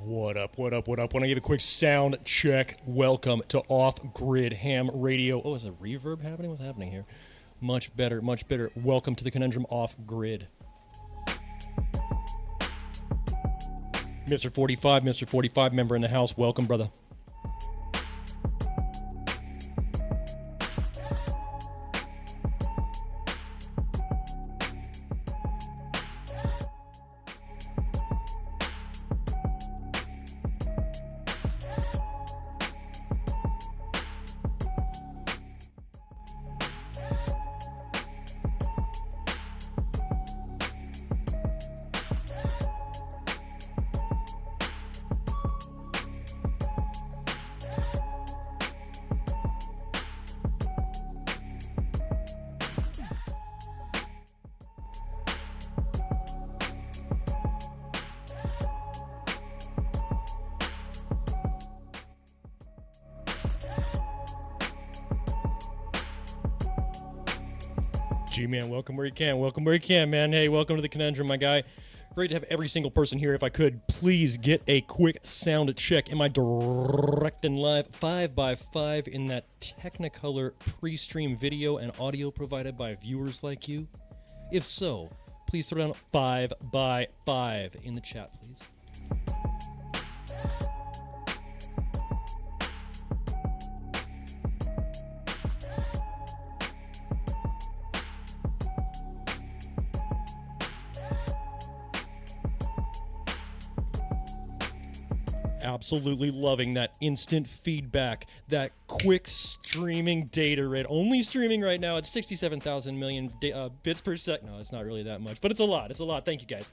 What up, what up, what up? Want to give a quick sound check. Welcome to Off Grid Ham Radio. Oh, is a reverb happening? What's happening here? Much better, much better. Welcome to the Conundrum Off Grid. Mr. 45 member in the house. Welcome, brother. G-Man, welcome where you can. Welcome where you can, man. Hey, welcome to the Conundrum, my guy. Great to have every single person here. If I could, please get a quick sound check. Am I direct and live 5x5 in that Technicolor pre-stream video and audio provided by viewers like you? If so, please throw down 5x5 in the chat, please. Absolutely loving that instant feedback, that quick streaming data rate. Only streaming right now at 67,000 million bits per second. No, it's not really that much, but it's a lot. It's a lot. Thank you, guys.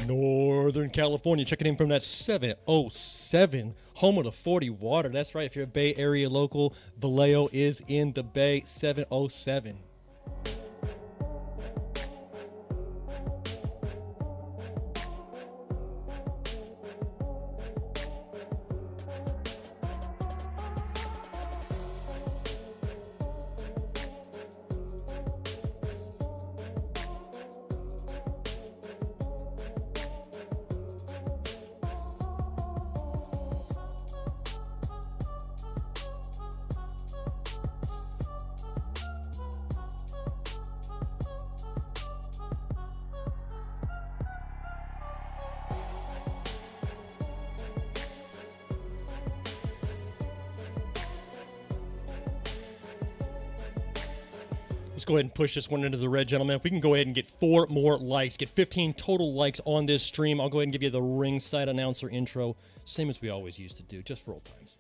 Northern California, checking in from that 707, home of the 40 water. That's right, if you're a Bay Area local, Vallejo is in the Bay, 707. Let's go ahead and push this one into the red, gentlemen. If we can go ahead and get 4 more likes, get 15 total likes on this stream, I'll go ahead and give you the ringside announcer intro, same as we always used to do, just for old times.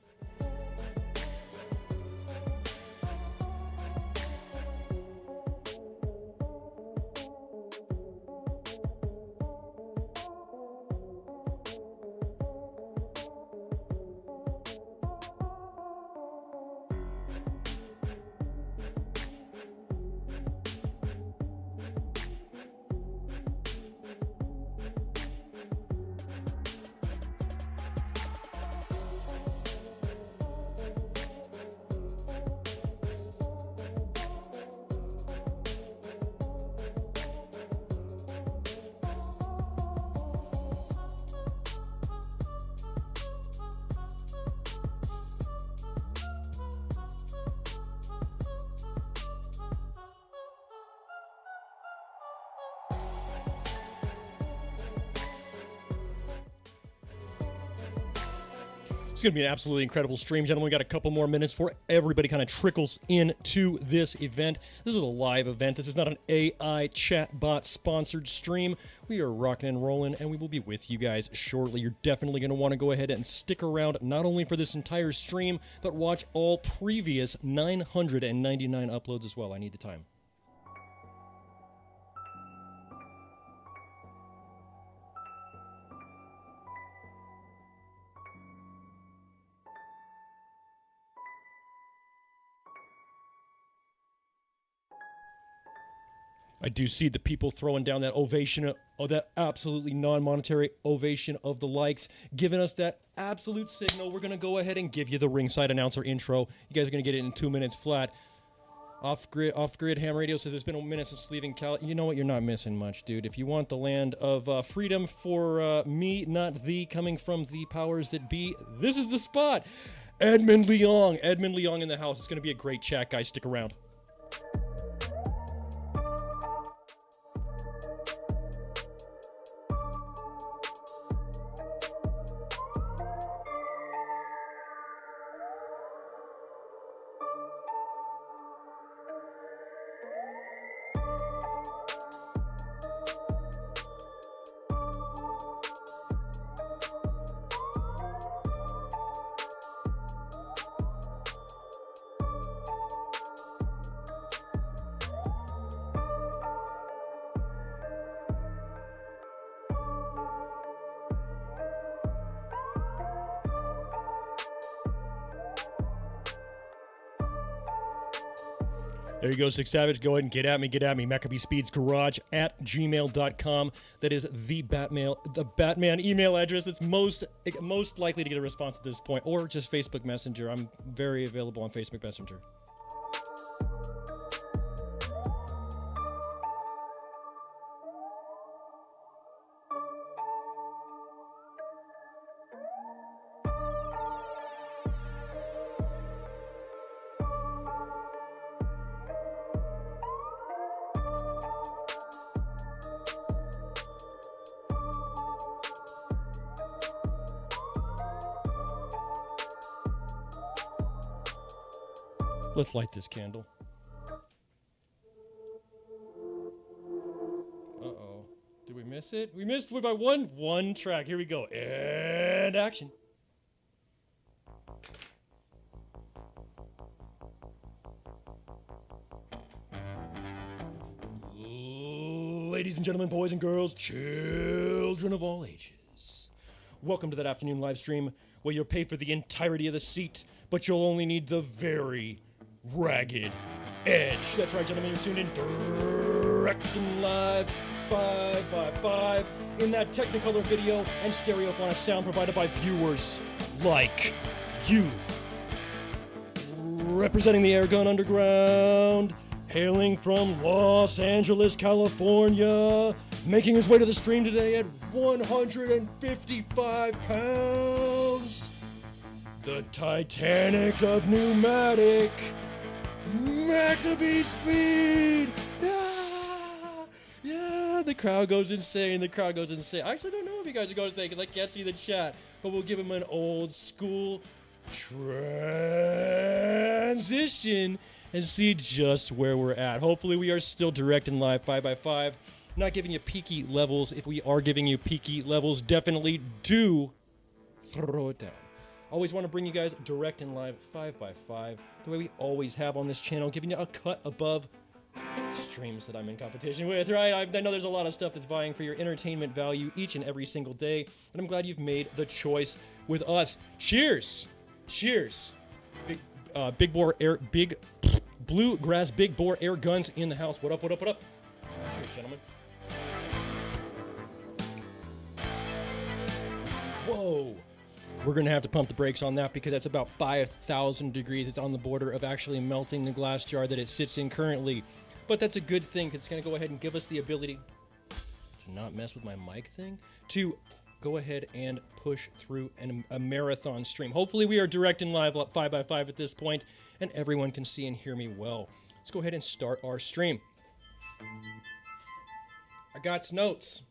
It's going to be an absolutely incredible stream, gentlemen. We got a couple more minutes before everybody kind of trickles into this event. This is a live event. This is not an AI chatbot sponsored stream. We are rocking and rolling, and we will be with you guys shortly. You're definitely going to want to go ahead and stick around, not only for this entire stream, but watch all previous 999 uploads as well. I need the time. I do see the people throwing down that ovation, that absolutely non-monetary ovation of the likes, giving us that absolute signal. We're going to go ahead and give you the ringside announcer intro. You guys are going to get it in 2 minutes flat. Off-grid ham radio says it's been a minute since leaving Cal. You know what? You're not missing much, dude. If you want the land of freedom for me, not thee, coming from the powers that be, this is the spot. Edmund Leong in the house. It's going to be a great chat, guys. Stick around. There you go, Six Savage. Go ahead and get at me. MACABESPEED's garage at gmail.com. That is the Batman email address that's most likely to get a response at this point, or just Facebook Messenger. I'm very available on Facebook Messenger. Let's light this candle. Uh-oh. Did we miss it? We missed it by one track. Here we go. And action. Ladies and gentlemen, boys and girls, children of all ages. Welcome to that afternoon live stream where you'll pay for the entirety of the seat, but you'll only need the very ragged edge. That's right, gentlemen, you're tuned in direct and live 5x5 in that Technicolor video and stereophonic sound provided by viewers like you. Representing the Airgun Underground, hailing from Los Angeles, California, making his way to the stream today at 155 pounds, the Titanic of pneumatic, MACABESPEED! Yeah, the crowd goes insane, I actually don't know if you guys are going insane because I can't see the chat, but we'll give him an old school transition and see just where we're at. Hopefully we are still direct and live 5x5. Not giving you peaky levels. If we are giving you peaky levels, definitely do throw it down. Always want to bring you guys direct and live 5x5, the way we always have on this channel, giving you a cut above streams that I'm in competition with, right? I know there's a lot of stuff that's vying for your entertainment value each and every single day, but I'm glad you've made the choice with us. Cheers! Cheers! Big bluegrass big bore air guns in the house. What up? Cheers, gentlemen. Whoa! We're going to have to pump the brakes on that because that's about 5,000 degrees. It's on the border of actually melting the glass jar that it sits in currently. But that's a good thing because it's going to go ahead and give us the ability to not mess with my mic thing, to go ahead and push through a marathon stream. Hopefully we are direct and live 5x5 at this point and everyone can see and hear me well. Let's go ahead and start our stream. I got notes.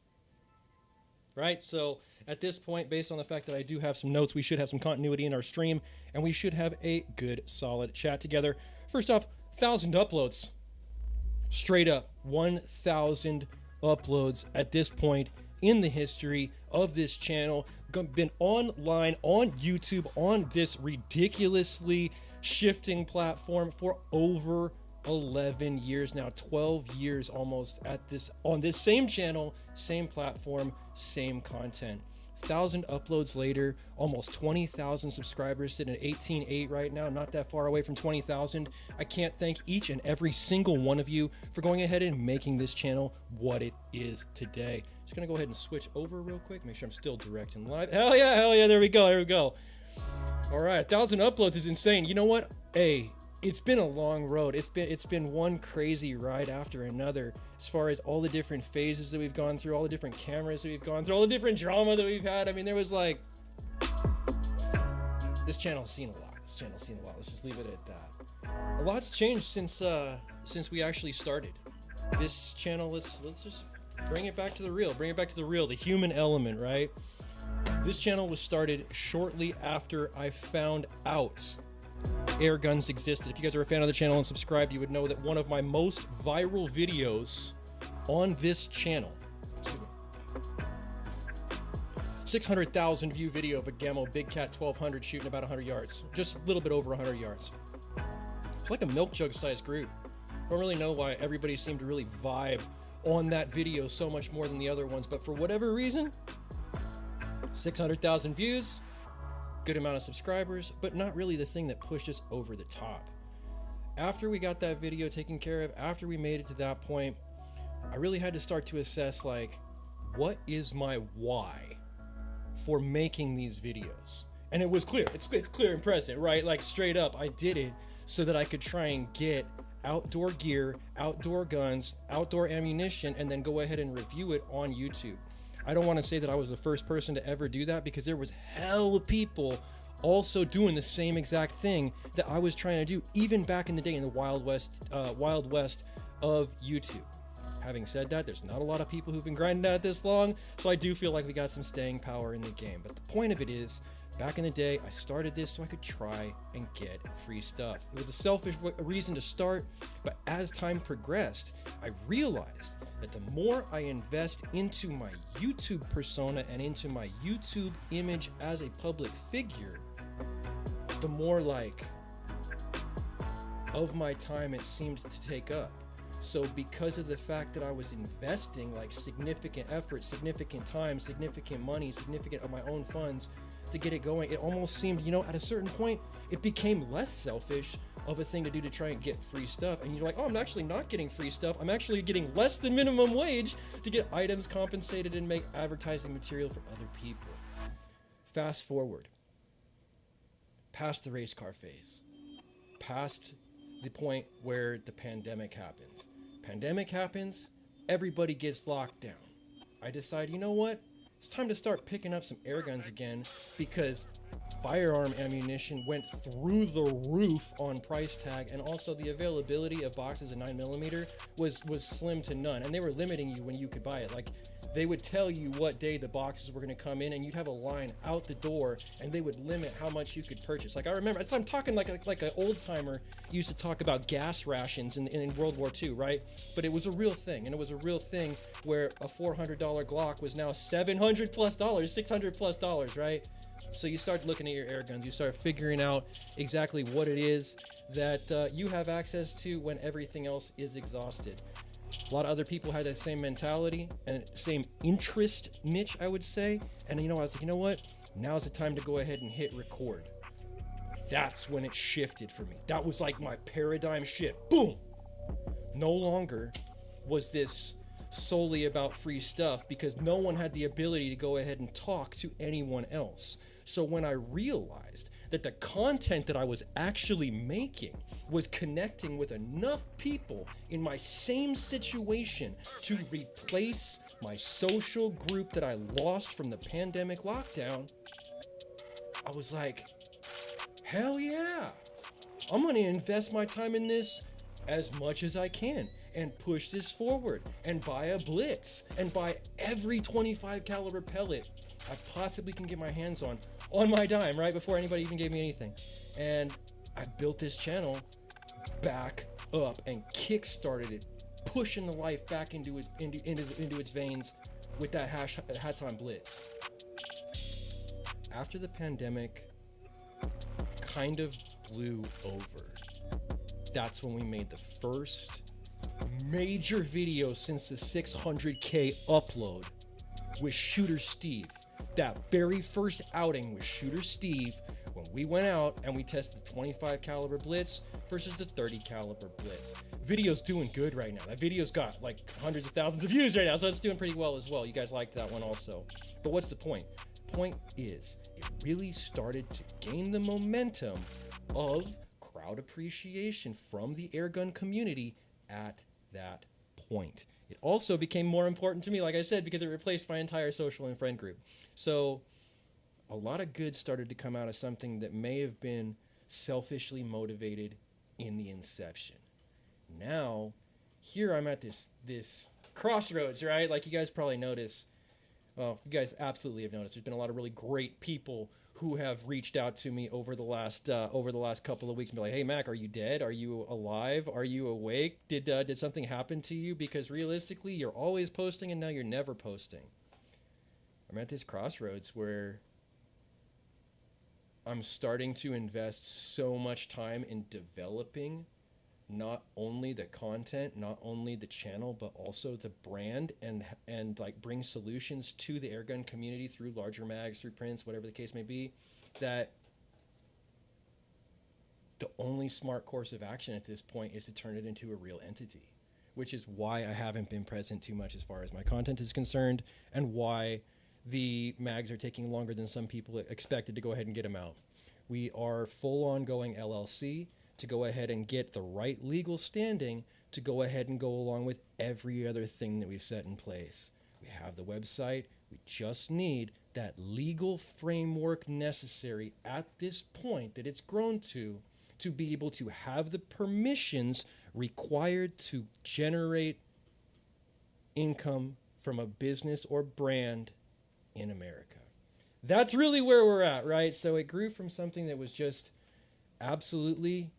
right? So at this point, based on the fact that I do have some notes, we should have some continuity in our stream, and we should have a good, solid chat together. First off, 1,000 uploads. Straight up, 1,000 uploads at this point in the history of this channel. Been online on YouTube on this ridiculously shifting platform for over 11 years now, 12 years almost at this, on this same channel, same platform, same content. 1,000 uploads later, almost 20,000 subscribers, sitting at 18.8 right now, not that far away from 20,000. I can't thank each and every single one of you for going ahead and making this channel what it is today. Just gonna go ahead and switch over real quick, make sure I'm still direct and live. Hell yeah, there we go. All right, 1,000 uploads is insane. You know what? Hey, it's been a long road. It's been one crazy ride after another, as far as all the different phases that we've gone through, all the different cameras that we've gone through, all the different drama that we've had. I mean, there was like, this channel's seen a lot. Let's just leave it at that. A lot's changed since we actually started this channel. Let's just bring it back to the real. The human element, right? This channel was started shortly after I found out air guns existed. If you guys are a fan of the channel and subscribed, you would know that one of my most viral videos on this channel, 600,000 view video of a Gammo Big Cat 1200 shooting about 100 yards, just a little bit over 100 yards. It's like a milk jug sized group. I don't really know why everybody seemed to really vibe on that video so much more than the other ones, but for whatever reason, 600,000 views, good amount of subscribers, but not really the thing that pushed us over the top. After we got that video taken care of, after we made it to that point, I really had to start to assess, like, what is my why for making these videos? And it was clear. It's clear and present, right? Like, straight up, I did it so that I could try and get outdoor gear, outdoor guns, outdoor ammunition, and then go ahead and review it on YouTube. I don't want to say that I was the first person to ever do that, because there was hell of people also doing the same exact thing that I was trying to do, even back in the day in the wild west of YouTube. Having said that, there's not a lot of people who've been grinding at it this long, so I do feel like we got some staying power in the game. But the point of it is, back in the day, I started this so I could try and get free stuff. It was a selfish reason to start, but as time progressed, I realized that the more I invest into my YouTube persona and into my YouTube image as a public figure, the more like of my time it seemed to take up. So because of the fact that I was investing like significant effort, significant time, significant money, significant of my own funds to get it going, it almost seemed, you know, at a certain point, it became less selfish of a thing to do to try and get free stuff. And you're like, oh, I'm actually not getting free stuff. I'm actually getting less than minimum wage to get items compensated and make advertising material for other people. Fast forward, past the race car phase, past the point where the pandemic happens. Pandemic happens, everybody gets locked down. I decide, you know what? It's time to start picking up some air guns again, because firearm ammunition went through the roof on price tag, and also the availability of boxes of 9mm was slim to none, and they were limiting you when you could buy it. Like, they would tell you what day the boxes were going to come in, and you'd have a line out the door, and they would limit how much you could purchase. Like, I remember, I'm talking like an old timer used to talk about gas rations in World War II, right? But it was a real thing, and it was a real thing where a $400 Glock was now $700+ $600+ right? So you start looking at your air guns, you start figuring out exactly what it is that you have access to when everything else is exhausted. A lot of other people had that same mentality and same interest niche, I would say. And, you know, I was like, you know what? Now's the time to go ahead and hit record. That's when it shifted for me. That was like my paradigm shift. Boom! No longer was this solely about free stuff, because no one had the ability to go ahead and talk to anyone else. So when I realized that the content that I was actually making was connecting with enough people in my same situation to replace my social group that I lost from the pandemic lockdown, I was like, hell yeah, I'm gonna invest my time in this as much as I can. and push this forward and buy a blitz and buy every 25 caliber pellet I possibly can get my hands on my dime, right before anybody even gave me anything. And I built this channel back up and kick-started it, pushing the life back into its veins with that hats on blitz. After the pandemic kind of blew over, that's when we made the first major video since the 600K upload with Shooter Steve. That very first outing with Shooter Steve, when we went out and we tested the 25 caliber blitz versus the 30 caliber blitz. Video's doing good right now. That video's got like hundreds of thousands of views right now, so it's doing pretty well as well. You guys liked that one also. But what's the point? Point is, it really started to gain the momentum of crowd appreciation from the airgun community at that point. It also became more important to me, like I said, because it replaced my entire social and friend group. So a lot of good started to come out of something that may have been selfishly motivated in the inception. Now, here I'm at this crossroads, right? Like you guys probably notice. Well, you guys absolutely have noticed. There's been a lot of really great people who have reached out to me over the last couple of weeks and be like, "Hey, Mac, are you dead? Are you alive? Are you awake? Did something happen to you? Because realistically, you're always posting and now you're never posting." I'm at this crossroads where I'm starting to invest so much time in developing not only the content, not only the channel, but also the brand, and like bring solutions to the airgun community through larger mags, through prints, whatever the case may be, that the only smart course of action at this point is to turn it into a real entity, which is why I haven't been present too much as far as my content is concerned, and why the mags are taking longer than some people expected to go ahead and get them out. We are full on going LLC to go ahead and get the right legal standing to go ahead and go along with every other thing that we've set in place. We have the website. We just need that legal framework necessary at this point that it's grown to be able to have the permissions required to generate income from a business or brand in America. That's really where we're at, right? So it grew from something that was just absolutely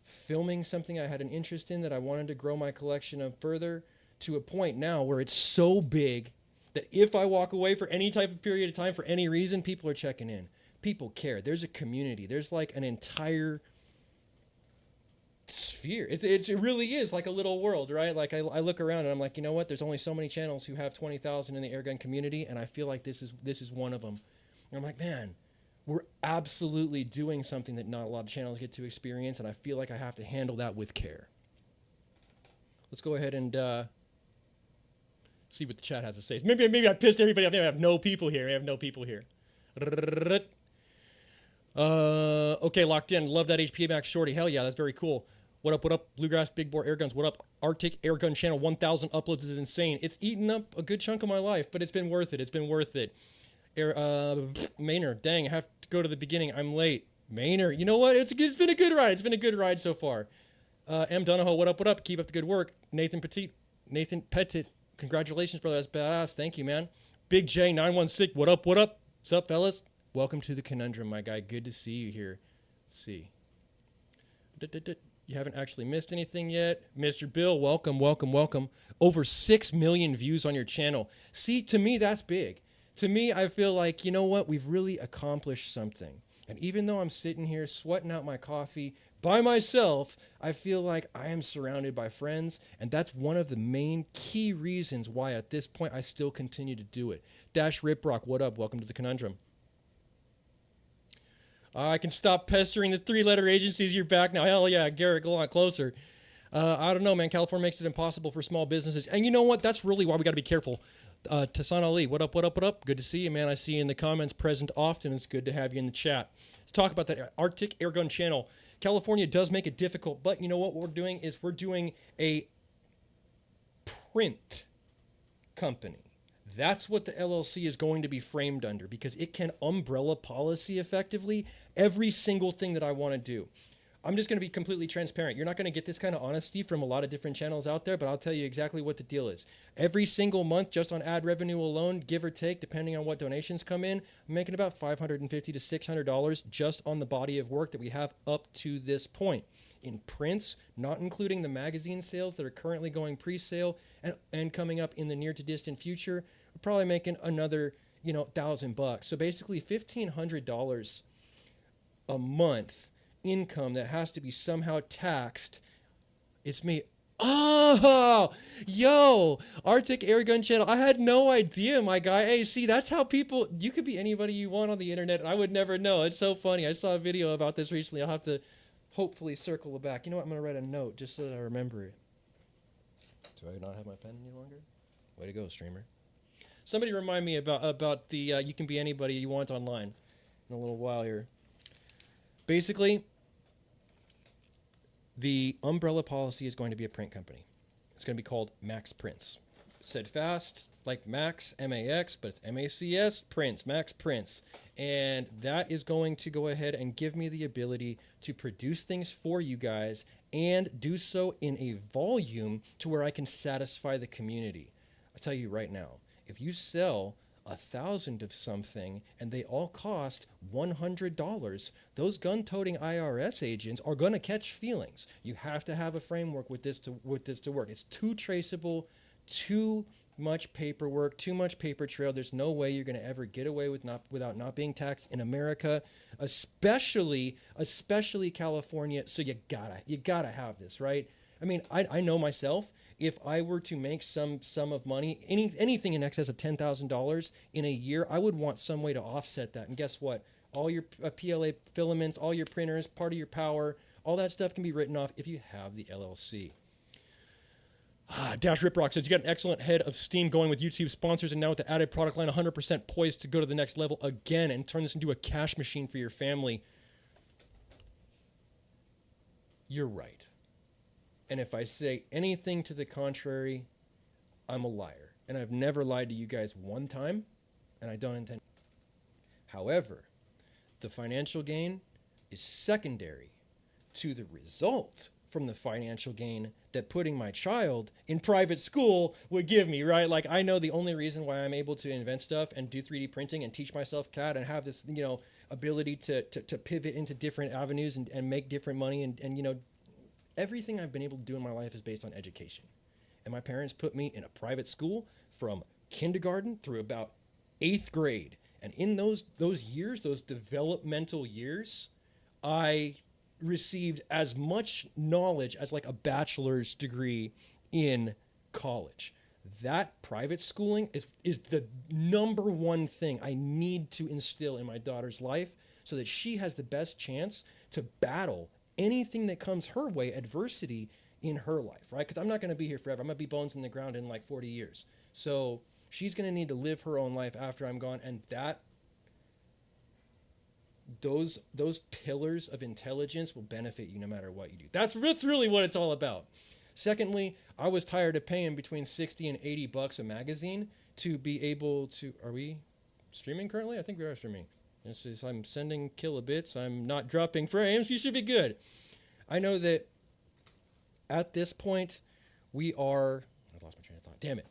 filming something I had an interest in that I wanted to grow my collection of further, to a point now where it's so big that if I walk away for any type of period of time for any reason, people are checking in. People care. There's a community. There's like an entire sphere. It really is like a little world, right? Like I look around and I'm like, you know what? There's only so many channels who have 20,000 in the airgun community, and I feel like this is one of them. And I'm like, man, we're absolutely doing something that not a lot of channels get to experience, and I feel like I have to handle that with care. Let's go ahead and see what the chat has to say. Maybe I pissed everybody off. I have no people here. Okay, locked in. Love that HP Max Shorty. Hell yeah, that's very cool. What up, Bluegrass Big Bore Airguns. What up? Arctic Airgun Channel 1,000 uploads is insane. It's eaten up a good chunk of my life, but it's been worth it. Maynard, dang, I have to go to the beginning. I'm late. Maynard, you know what? It's been a good ride. It's been a good ride so far. M. Donahoe, what up? Keep up the good work. Nathan Petit, congratulations, brother. That's badass. Thank you, man. Big J 916, what up? What's up, fellas? Welcome to the Conundrum, my guy. Good to see you here. Let's see. You haven't actually missed anything yet. Mr. Bill, welcome. Over 6 million views on your channel. See, to me, that's big. To me, I feel like, you know what? We've really accomplished something. And even though I'm sitting here sweating out my coffee by myself, I feel like I am surrounded by friends. And that's one of the main key reasons why at this point I still continue to do it. Dash Riprock, what up? Welcome to the Conundrum. I can stop pestering the 3-letter agencies. You're back now. Hell yeah, Garrett, go on closer. I don't know, man. California makes it impossible for small businesses. And you know what? That's really why we got to be careful. Tassan Ali, what up? Good to see you, man. I see you in the comments present often. It's good to have you in the chat. Let's talk about that Arctic Airgun Channel. California does make it difficult, but you know what we're doing is we're doing a print company. That's what the LLC is going to be framed under, because it can umbrella policy effectively every single thing that I want to do. I'm just going to be completely transparent. You're not going to get this kind of honesty from a lot of different channels out there, but I'll tell you exactly what the deal is. Every single month, just on ad revenue alone, give or take, depending on what donations come in, I'm making about $550 to $600 just on the body of work that we have up to this point. In prints, not including the magazine sales that are currently going pre-sale and coming up in the near to distant future, we're probably making another, $1,000. So basically $1,500 a month income that has to be somehow taxed. It's me. Oh, yo, Arctic Airgun channel. I had no idea, my guy. Hey, see, that's how people, you could be anybody you want on the internet, and I would never know. It's so funny. I saw a video about this recently. I'll have to hopefully circle it back. You know what? I'm going to write a note just so that I remember it. Do I not have my pen any longer? Way to go, streamer. Somebody remind me about the you can be anybody you want online in a little while here. Basically, the umbrella policy is going to be a print company. It's going to be called Max Prints. Said fast, like Max, M-A-X, but it's M-A-C-S, Prints, Max Prints. And that is going to go ahead and give me the ability to produce things for you guys and do so in a volume to where I can satisfy the community. I'll tell you right now, if you sell 1,000 of something and they all cost $100, those gun-toting IRS agents are going to catch feelings. You have to have a framework with this to work. It's too traceable, too much paperwork, too much paper trail. There's no way you're going to ever get away without not being taxed in America, especially California. So you gotta have this, right? I mean, I know myself, if I were to make some sum of money, anything in excess of $10,000 in a year, I would want some way to offset that. And guess what? All your PLA filaments, all your printers, part of your power, all that stuff can be written off if you have the LLC. Dash Riprock says, you got an excellent head of steam going with YouTube sponsors, and now with the added product line, 100% poised to go to the next level again and turn this into a cash machine for your family. You're right. And if I say anything to the contrary, I'm a liar. And I've never lied to you guys one time, and I don't intend. However, the financial gain is secondary to the result from the financial gain that putting my child in private school would give me, right? Like, I know the only reason why I'm able to invent stuff and do 3D printing and teach myself CAD and have this, ability to pivot into different avenues and make different money and everything I've been able to do in my life is based on education. And my parents put me in a private school from kindergarten through about 8th grade. And in those years, those developmental years, I received as much knowledge as like a bachelor's degree in college. That private schooling is the number one thing I need to instill in my daughter's life so that she has the best chance to battle anything that comes her way, adversity in her life, right? Because I'm not going to be here forever. I'm going to be bones in the ground in like 40 years. So she's going to need to live her own life after I'm gone. And those pillars of intelligence will benefit you no matter what you do. That's really what it's all about. Secondly, I was tired of paying between 60 and 80 bucks a magazine to be able to, are we streaming currently? I think we are streaming. I'm sending kilobits. I'm not dropping frames. You should be good. I know that at this point, I lost my train of thought. Damn it.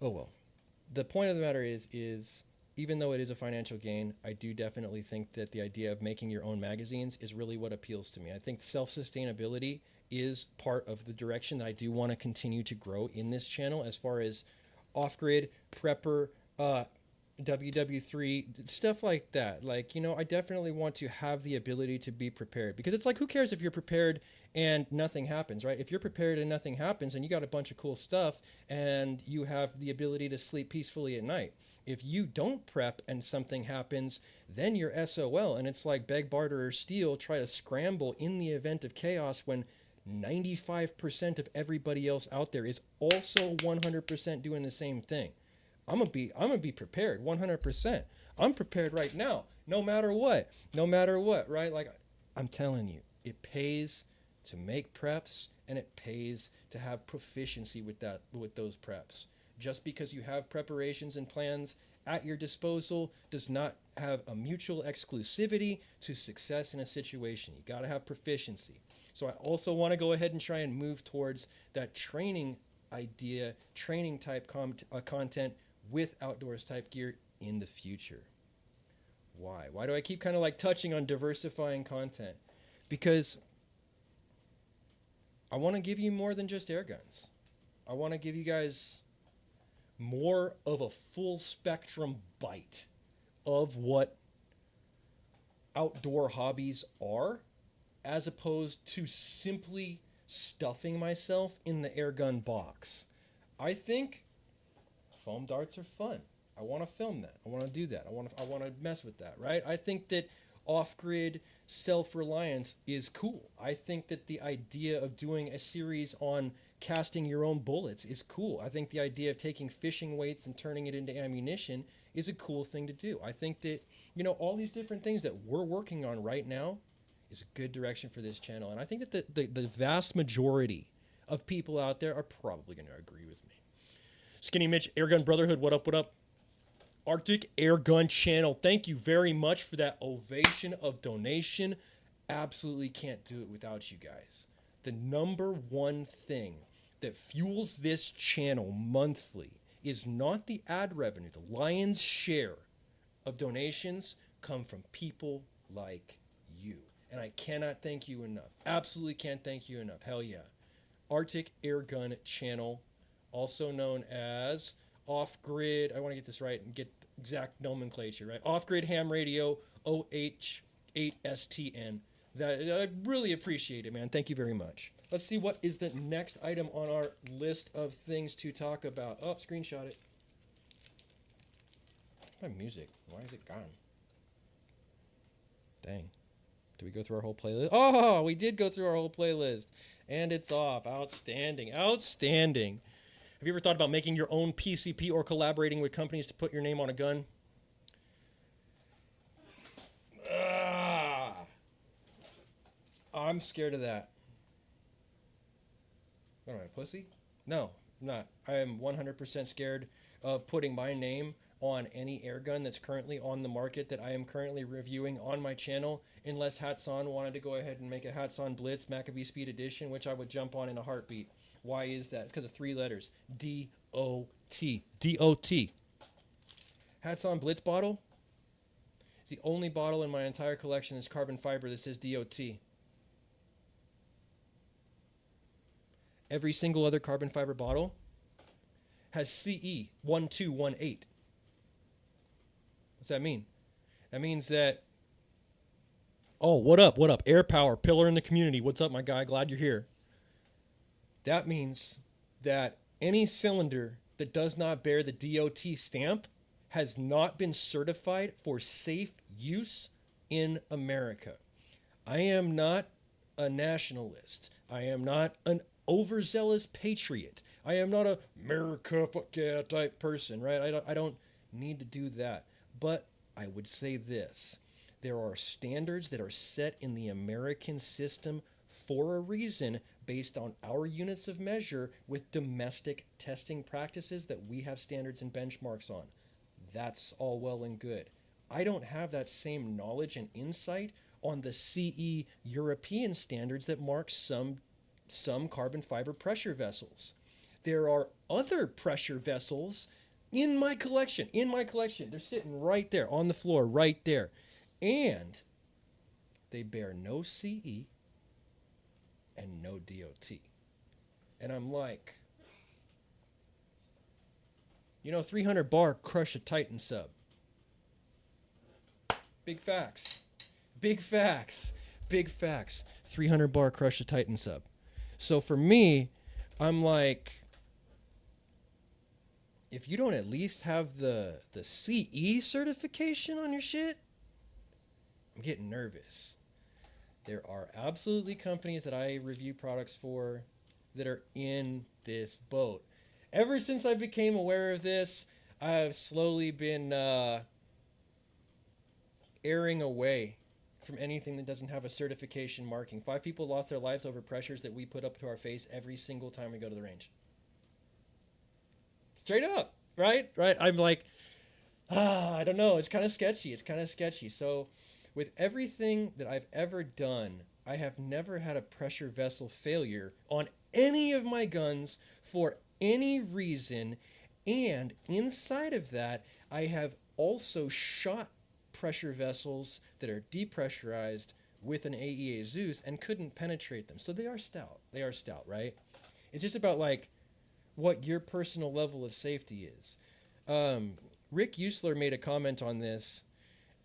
Oh, well. The point of the matter is even though it is a financial gain, I do definitely think that the idea of making your own magazines is really what appeals to me. I think self-sustainability is part of the direction that I do want to continue to grow in this channel as far as off-grid, prepper, WW3, stuff like that. Like, I definitely want to have the ability to be prepared, because it's like, who cares if you're prepared and nothing happens, right? If you're prepared and nothing happens and you got a bunch of cool stuff and you have the ability to sleep peacefully at night. If you don't prep and something happens, then you're SOL, and it's like beg, barter, or steal, try to scramble in the event of chaos when 95% of everybody else out there is also 100% doing the same thing. I'm gonna be prepared 100%. I'm prepared right now, no matter what, right? Like, I'm telling you, it pays to make preps, and it pays to have proficiency with those preps. Just because you have preparations and plans at your disposal does not have a mutual exclusivity to success in a situation. You got to have proficiency. So I also want to go ahead and try and move towards that training idea, training type content with outdoors type gear in the future. Why? Why do I keep kind of like touching on diversifying content? Because I want to give you more than just air guns. I want to give you guys more of a full spectrum bite of what outdoor hobbies are, as opposed to simply stuffing myself in the air gun box. I think foam darts are fun. I want to film that. I want to do that. I want to mess with that, right? I think that off-grid self-reliance is cool. I think that the idea of doing a series on casting your own bullets is cool. I think the idea of taking fishing weights and turning it into ammunition is a cool thing to do. I think that, you know, all these different things that we're working on right now is a good direction for this channel. And I think that the vast majority of people out there are probably going to agree with me. Skinny Mitch, Airgun Brotherhood, what up, what up? Arctic Air Gun Channel, thank you very much for that ovation of donation. Absolutely can't do it without you guys. The number one thing that fuels this channel monthly is not the ad revenue. The lion's share of donations come from people like you. And I cannot thank you enough. Absolutely can't thank you enough. Hell yeah. Arctic Air Gun Channel, also known as Off-Grid, I want to get this right and get exact nomenclature, right? Off-Grid Ham Radio, OH8STN. That, I really appreciate it, man. Thank you very much. Let's see what is the next item on our list of things to talk about. Oh, screenshot it. My music, why is it gone? Dang. Did we go through our whole playlist? Oh, we did go through our whole playlist. And it's off. Outstanding. Outstanding. Have you ever thought about making your own PCP or collaborating with companies to put your name on a gun? I'm scared of that. What am I, a pussy? No, I'm not. I am 100% scared of putting my name on any air gun that's currently on the market that I am currently reviewing on my channel, unless Hatsan wanted to go ahead and make a Hatsan Blitz MACABESPEED edition, which I would jump on in a heartbeat. Why is that? It's because of 3 letters. D-O-T. D-O-T. Hatsan Blitz bottle is the only bottle in my entire collection that's carbon fiber that says D-O-T. Every single other carbon fiber bottle has CE 1218. What's that mean? That means that, oh, what up, what up? Air Power, pillar in the community. What's up, my guy? Glad you're here. That means that any cylinder that does not bear the DOT stamp has not been certified for safe use in America. I am not a nationalist. I am not an overzealous patriot. I am not a America fuck yeah type person, right? I don't need to do that. But I would say this. There are standards that are set in the American system for a reason based on our units of measure with domestic testing practices that we have standards and benchmarks on. That's all well and good. I don't have that same knowledge and insight on the CE European standards that mark some carbon fiber pressure vessels. There are other pressure vessels in my collection. They're sitting right there on the floor, right there. And they bear no CE and no DOT. And I'm like, you know, 300 bar crush a Titan sub. Big facts. Big facts. Big facts. 300 bar crush a Titan sub. So for me, I'm like, if you don't at least have the CE certification on your shit, I'm getting nervous. There are absolutely companies that I review products for that are in this boat. Ever since I became aware of this, I've slowly been erring away from anything that doesn't have a certification marking. 5 people lost their lives over pressures that we put up to our face every single time we go to the range. Straight up, right? Right? I'm like, I don't know. It's kind of sketchy. So with everything that I've ever done I have never had a pressure vessel failure on any of my guns for any reason. And inside of that, I have also shot pressure vessels that are depressurized with an AEA Zeus and couldn't penetrate them. So they are stout. They are stout, right? It's just about like what your personal level of safety is. Rick Usler made a comment on this.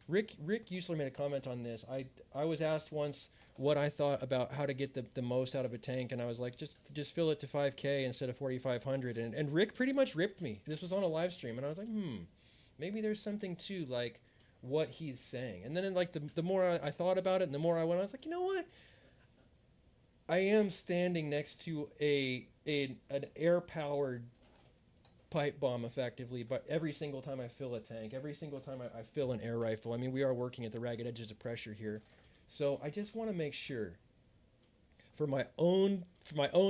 Rick Usler made a comment on this. I was asked once what I thought about how to get the most out of a tank, and I was like, just fill it to 5K instead of 4,500. And Rick pretty much ripped me. This was on a live stream, and I was like, maybe there's something to like what he's saying. And then like the more I thought about it, and the more I went, I was like, you know what? I am standing next to an air-powered pipe bomb effectively, but every single time I fill a tank, every single time I fill an air rifle, I mean, we are working at the ragged edges of pressure here. So I just want to make sure for my own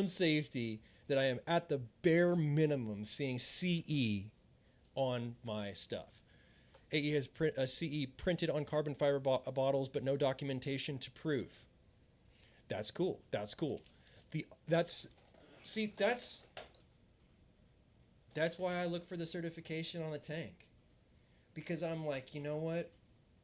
safety that I am at the bare minimum seeing CE on my stuff. AE has CE printed on carbon fiber bottles, but no documentation to prove. That's cool. That's cool. That's why I look for the certification on the tank. Because I'm like, you know what?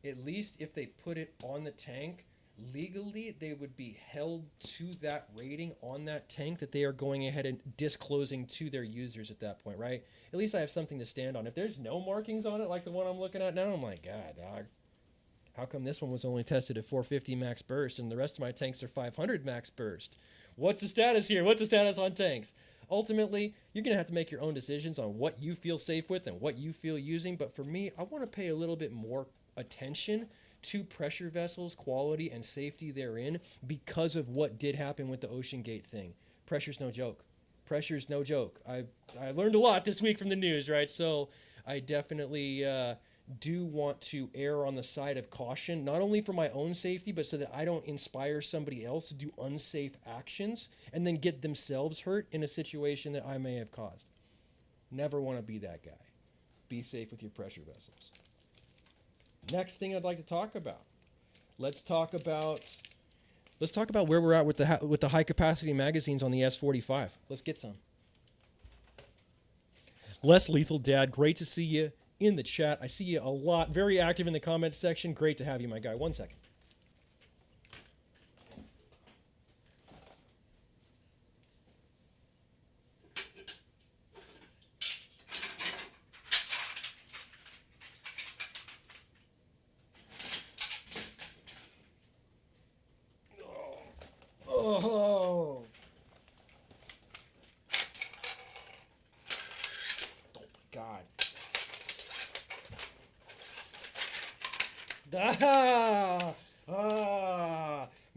At least if they put it on the tank, legally they would be held to that rating on that tank that they are going ahead and disclosing to their users at that point, right? At least I have something to stand on. If there's no markings on it like the one I'm looking at now, I'm like, God, dog. How come this one was only tested at 450 max burst and the rest of my tanks are 500 max burst? What's the status here? What's the status on tanks? Ultimately, you're going to have to make your own decisions on what you feel safe with and what you feel using. But for me, I want to pay a little bit more attention to pressure vessels, quality, and safety therein because of what did happen with the Ocean Gate thing. Pressure's no joke. Pressure's no joke. I learned a lot this week from the news, right? So I definitely do want to err on the side of caution, not only for my own safety, but so that I don't inspire somebody else to do unsafe actions and then get themselves hurt in a situation that I may have caused. Never want to be that guy. Be safe with your pressure vessels. Next thing I'd like to talk about. Let's talk about where we're at with the high capacity magazines on the S45. Let's get some. Less Lethal Dad, great to see you in the chat. I see you a lot, very active in the comments section. Great to have you, my guy. 1 second. Oh. God.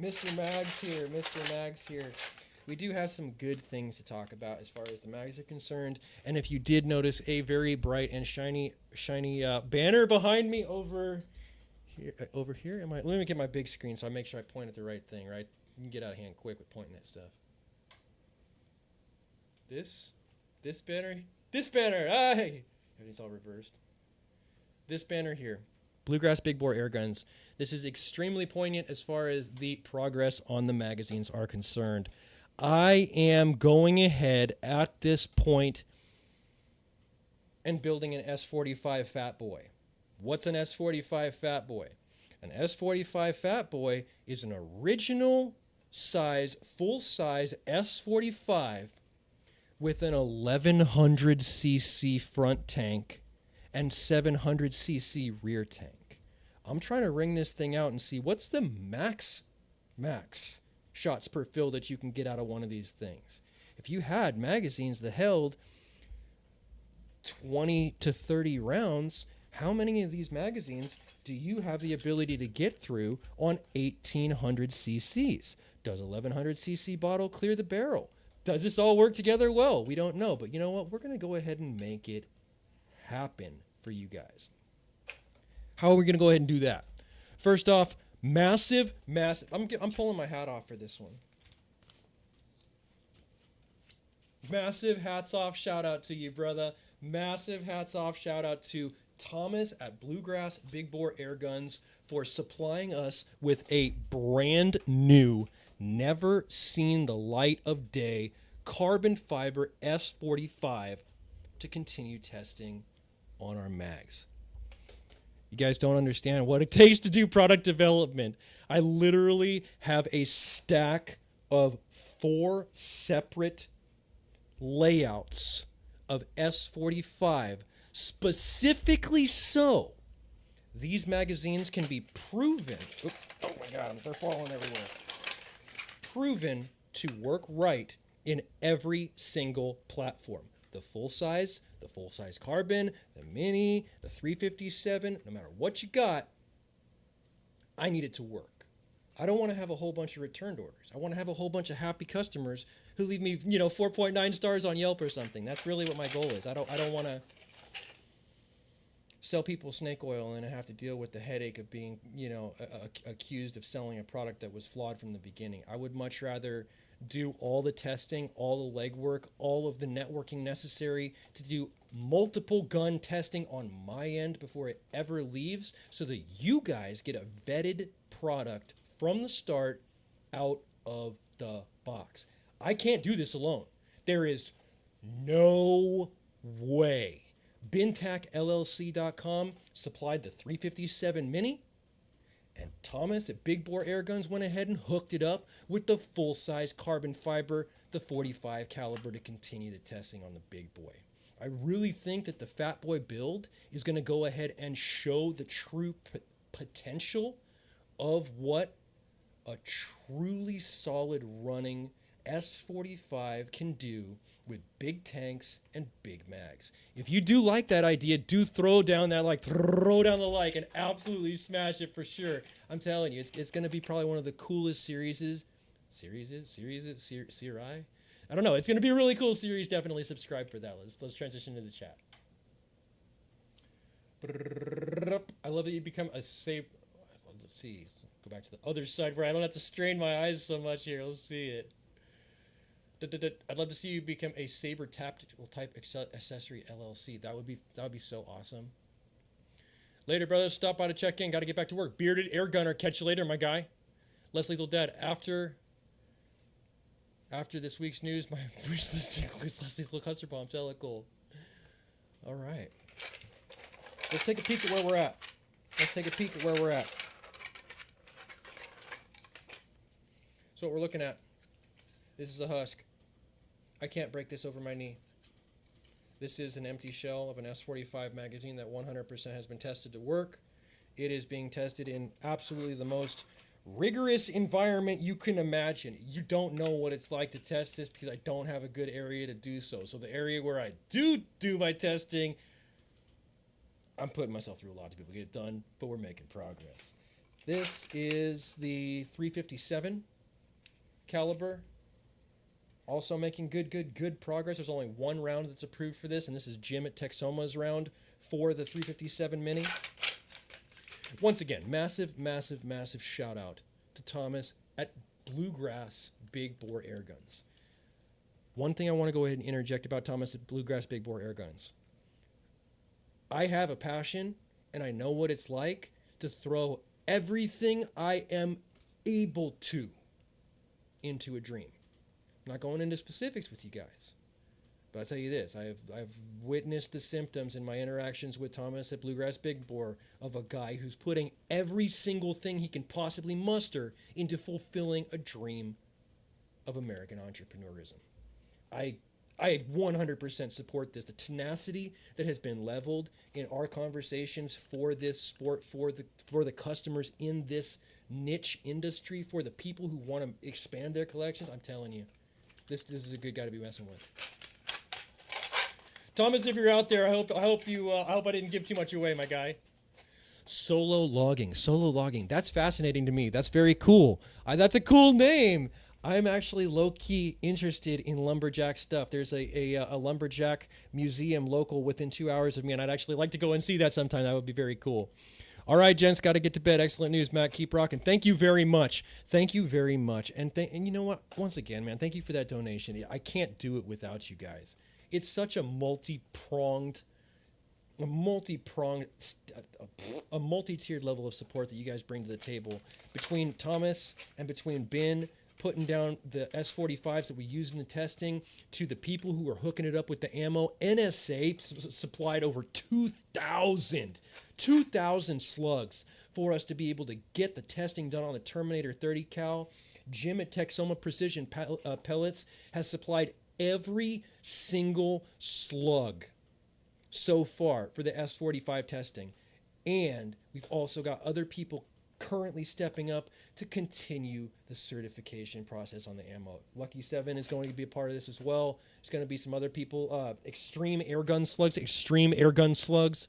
Mr. Mags here, Mr. Mags here. We do have some good things to talk about as far as the mags are concerned. And if you did notice a very bright and shiny banner behind me over here. Let me get my big screen so I make sure I point at the right thing, right? You can get out of hand quick with pointing at stuff. This banner, hey! Everything's all reversed. This banner here. Bluegrass Big Bore Air Guns. This is extremely poignant as far as the progress on the magazines are concerned. I am going ahead at this point and building an S45 Fat Boy. What's an S45 Fat Boy? An S45 Fat Boy is an original size, full-size S45 with an 1100cc front tank and 700cc rear tank. I'm trying to wring this thing out and see what's the max shots per fill that you can get out of one of these things. If you had magazines that held 20 to 30 rounds, how many of these magazines do you have the ability to get through on 1800 cc's? Does 1100 cc bottle clear the barrel? Does this all work together well? We don't know, but you know what? We're going to go ahead and make it happen for you guys. How are we going to go ahead and do that? First off, massive, I'm pulling my hat off for this one. Massive hats off, shout out to you, brother. Massive hats off, shout out to Thomas at Bluegrass Big Bore Air Guns for supplying us with a brand new, never seen the light of day carbon fiber S45 to continue testing on our mags. You guys don't understand what it takes to do product development. I literally have a stack of 4 separate layouts of S45 specifically so these magazines can be proven. Oh my God, they're falling everywhere. Proven to work right in every single platform. The full size carbon, the mini, the 357, no matter what you got, I need it to work. I don't want to have a whole bunch of returned orders. I want to have a whole bunch of happy customers who leave me, 4.9 stars on Yelp or something. That's really what my goal is. I don't want to sell people snake oil and have to deal with the headache of being, accused of selling a product that was flawed from the beginning. I would much rather do all the testing, all the legwork, all of the networking necessary to do multiple gun testing on my end before it ever leaves, so that you guys get a vetted product from the start out of the box. I can't do this alone. There is no way. BinTacLLC.com supplied the 357 Mini, and Thomas at Big Bore Air Guns went ahead and hooked it up with the full-size carbon fiber, the 45 caliber, to continue the testing on the big boy. I really think that the Fat Boy build is going to go ahead and show the true potential of what a truly solid running S45 can do with big tanks and big mags. If you do like that idea, do throw down the like and absolutely smash it for sure. I'm telling you, it's going to be probably one of the coolest series. I don't know. It's going to be a really cool series. Definitely subscribe for that. Let's transition to the chat. I love that you become a safe. Let's see. Go back to the other side where I don't have to strain my eyes so much here. Let's see it. I'd love to see you become a Saber Tactical Type Accessory LLC. That would be so awesome. Later, brothers. Stop by to check in. Got to get back to work. Bearded Air Gunner. Catch you later, my guy. Less Lethal Dead. After this week's news, my wish list includes Less Lethal Cluster Bombs. Hella cool. All right. Let's take a peek at where we're at. So what we're looking at. This is a husk. I can't break this over my knee. This is an empty shell of an S45 magazine that 100% has been tested to work. It is being tested in absolutely the most rigorous environment you can imagine. You don't know what it's like to test this because I don't have a good area to do so. So the area where I do my testing, I'm putting myself through a lot to be able to get it done, but we're making progress. This is the 357 caliber. Also making good progress. There's only one round that's approved for this, and this is Jim at Texoma's round for the 357 Mini. Once again, massive shout out to Thomas at Bluegrass Big Bore Air Guns. One thing I want to go ahead and interject about Thomas at Bluegrass Big Bore Air Guns. I have a passion, and I know what it's like to throw everything I am able to into a dream. I'm not going into specifics with you guys, but I'll tell you this. I've witnessed the symptoms in my interactions with Thomas at Bluegrass Big Bore of a guy who's putting every single thing he can possibly muster into fulfilling a dream of American entrepreneurism. I 100% support this. The tenacity that has been leveled in our conversations for this sport, for the customers in this niche industry, for the people who want to expand their collections, I'm telling you, this is a good guy to be messing with. Thomas, if you're out there, I hope I didn't give too much away, my guy. Solo logging. That's fascinating to me. That's very cool. That's a cool name. I'm actually low-key interested in lumberjack stuff. There's a lumberjack museum local within 2 hours of me, and I'd actually like to go and see that sometime. That would be very cool. All right, gents, got to get to bed. Excellent news, Matt. Keep rocking. Thank you very much. And you know what? Once again, man, thank you for that donation. I can't do it without you guys. It's such a multi-pronged a multi-pronged, a multi-tiered level of support that you guys bring to the table between Thomas and between Ben putting down the S45s that we use in the testing to the people who are hooking it up with the ammo. NSA supplied over 2,000 slugs for us to be able to get the testing done on the Terminator 30 cal. Jim at Texoma Precision Pellets has supplied every single slug so far for the S45 testing. And we've also got other people currently stepping up to continue the certification process on the ammo. Lucky 7 is going to be a part of this as well. There's going to be some other people. Extreme Airgun Slugs.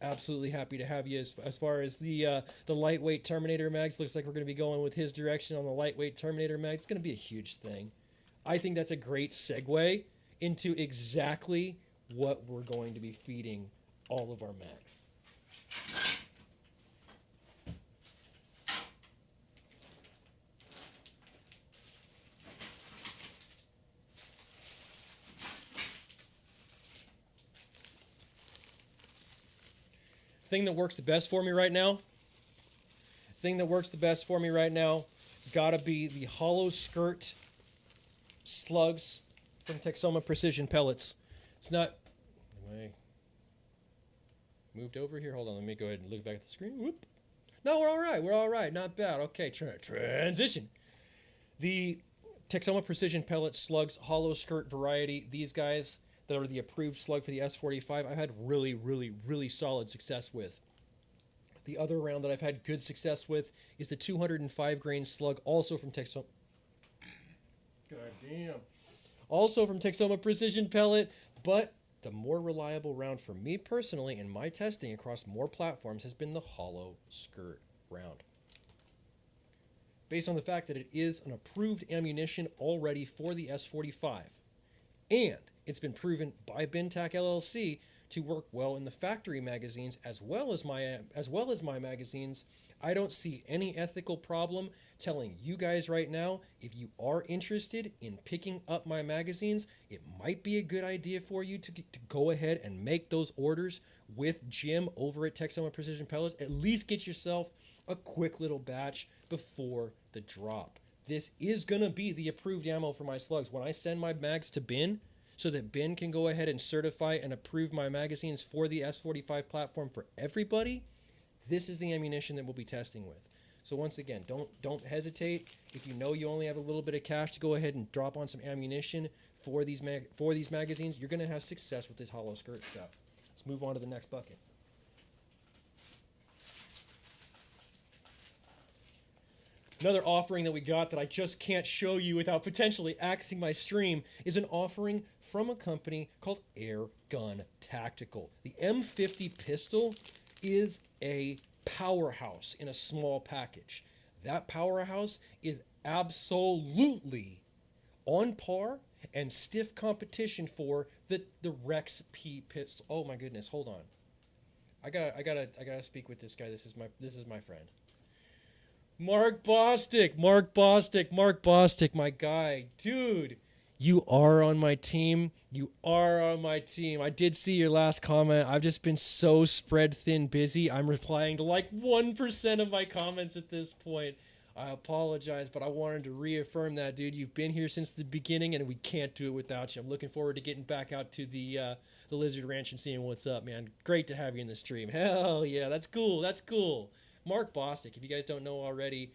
Absolutely happy to have you. As far as the lightweight Terminator mags, looks like we're going to be going with his direction on the lightweight Terminator mag. It's going to be a huge thing. I think that's a great segue into exactly what we're going to be feeding all of our mags. Thing that works the best for me right now has got to be the hollow skirt slugs from Texoma Precision Pellets. It's not... Am I moved over here? Hold on, let me go ahead and look back at the screen. Whoop. No, we're all right. Not bad. Okay, transition. The Texoma Precision Pellets slugs, hollow skirt variety. These guys that are the approved slug for the S45, I've had really solid success with. The other round that I've had good success with is the 205 grain slug, also from Texoma. Goddamn. Also from Texoma Precision Pellet, but the more reliable round for me personally in my testing across more platforms has been the hollow skirt round. Based on the fact that it is an approved ammunition already for the S45. And it's been proven by Bintac LLC to work well in the factory magazines as well as my magazines. I don't see any ethical problem telling you guys right now, if you are interested in picking up my magazines, it might be a good idea for you to go ahead and make those orders with Jim over at Texoma Precision Pellets. At least get yourself a quick little batch before the drop. This is going to be the approved ammo for my slugs. When I send my mags to Ben, so that Ben can go ahead and certify and approve my magazines for the S45 platform for everybody, this is the ammunition that we'll be testing with. So once again, don't hesitate. If you know you only have a little bit of cash to go ahead and drop on some ammunition for these magazines, you're going to have success with this hollow skirt stuff. Let's move on to the next bucket. Another offering that we got that I just can't show you without potentially axing my stream is an offering from a company called Air Gun Tactical. The M50 pistol is a powerhouse in a small package. That powerhouse is absolutely on par and stiff competition for the Rex P pistol. Oh my goodness, hold on. I gotta speak with this guy. This is my friend. Mark Bostic, my guy. Dude, you are on my team. I did see your last comment. I've just been so spread thin busy. I'm replying to like 1% of my comments at this point. I apologize, but I wanted to reaffirm that, dude. You've been here since the beginning, and we can't do it without you. I'm looking forward to getting back out to the Lizard Ranch and seeing what's up, man. Great to have you in the stream. Hell yeah, that's cool. Mark Bostic, if you guys don't know already,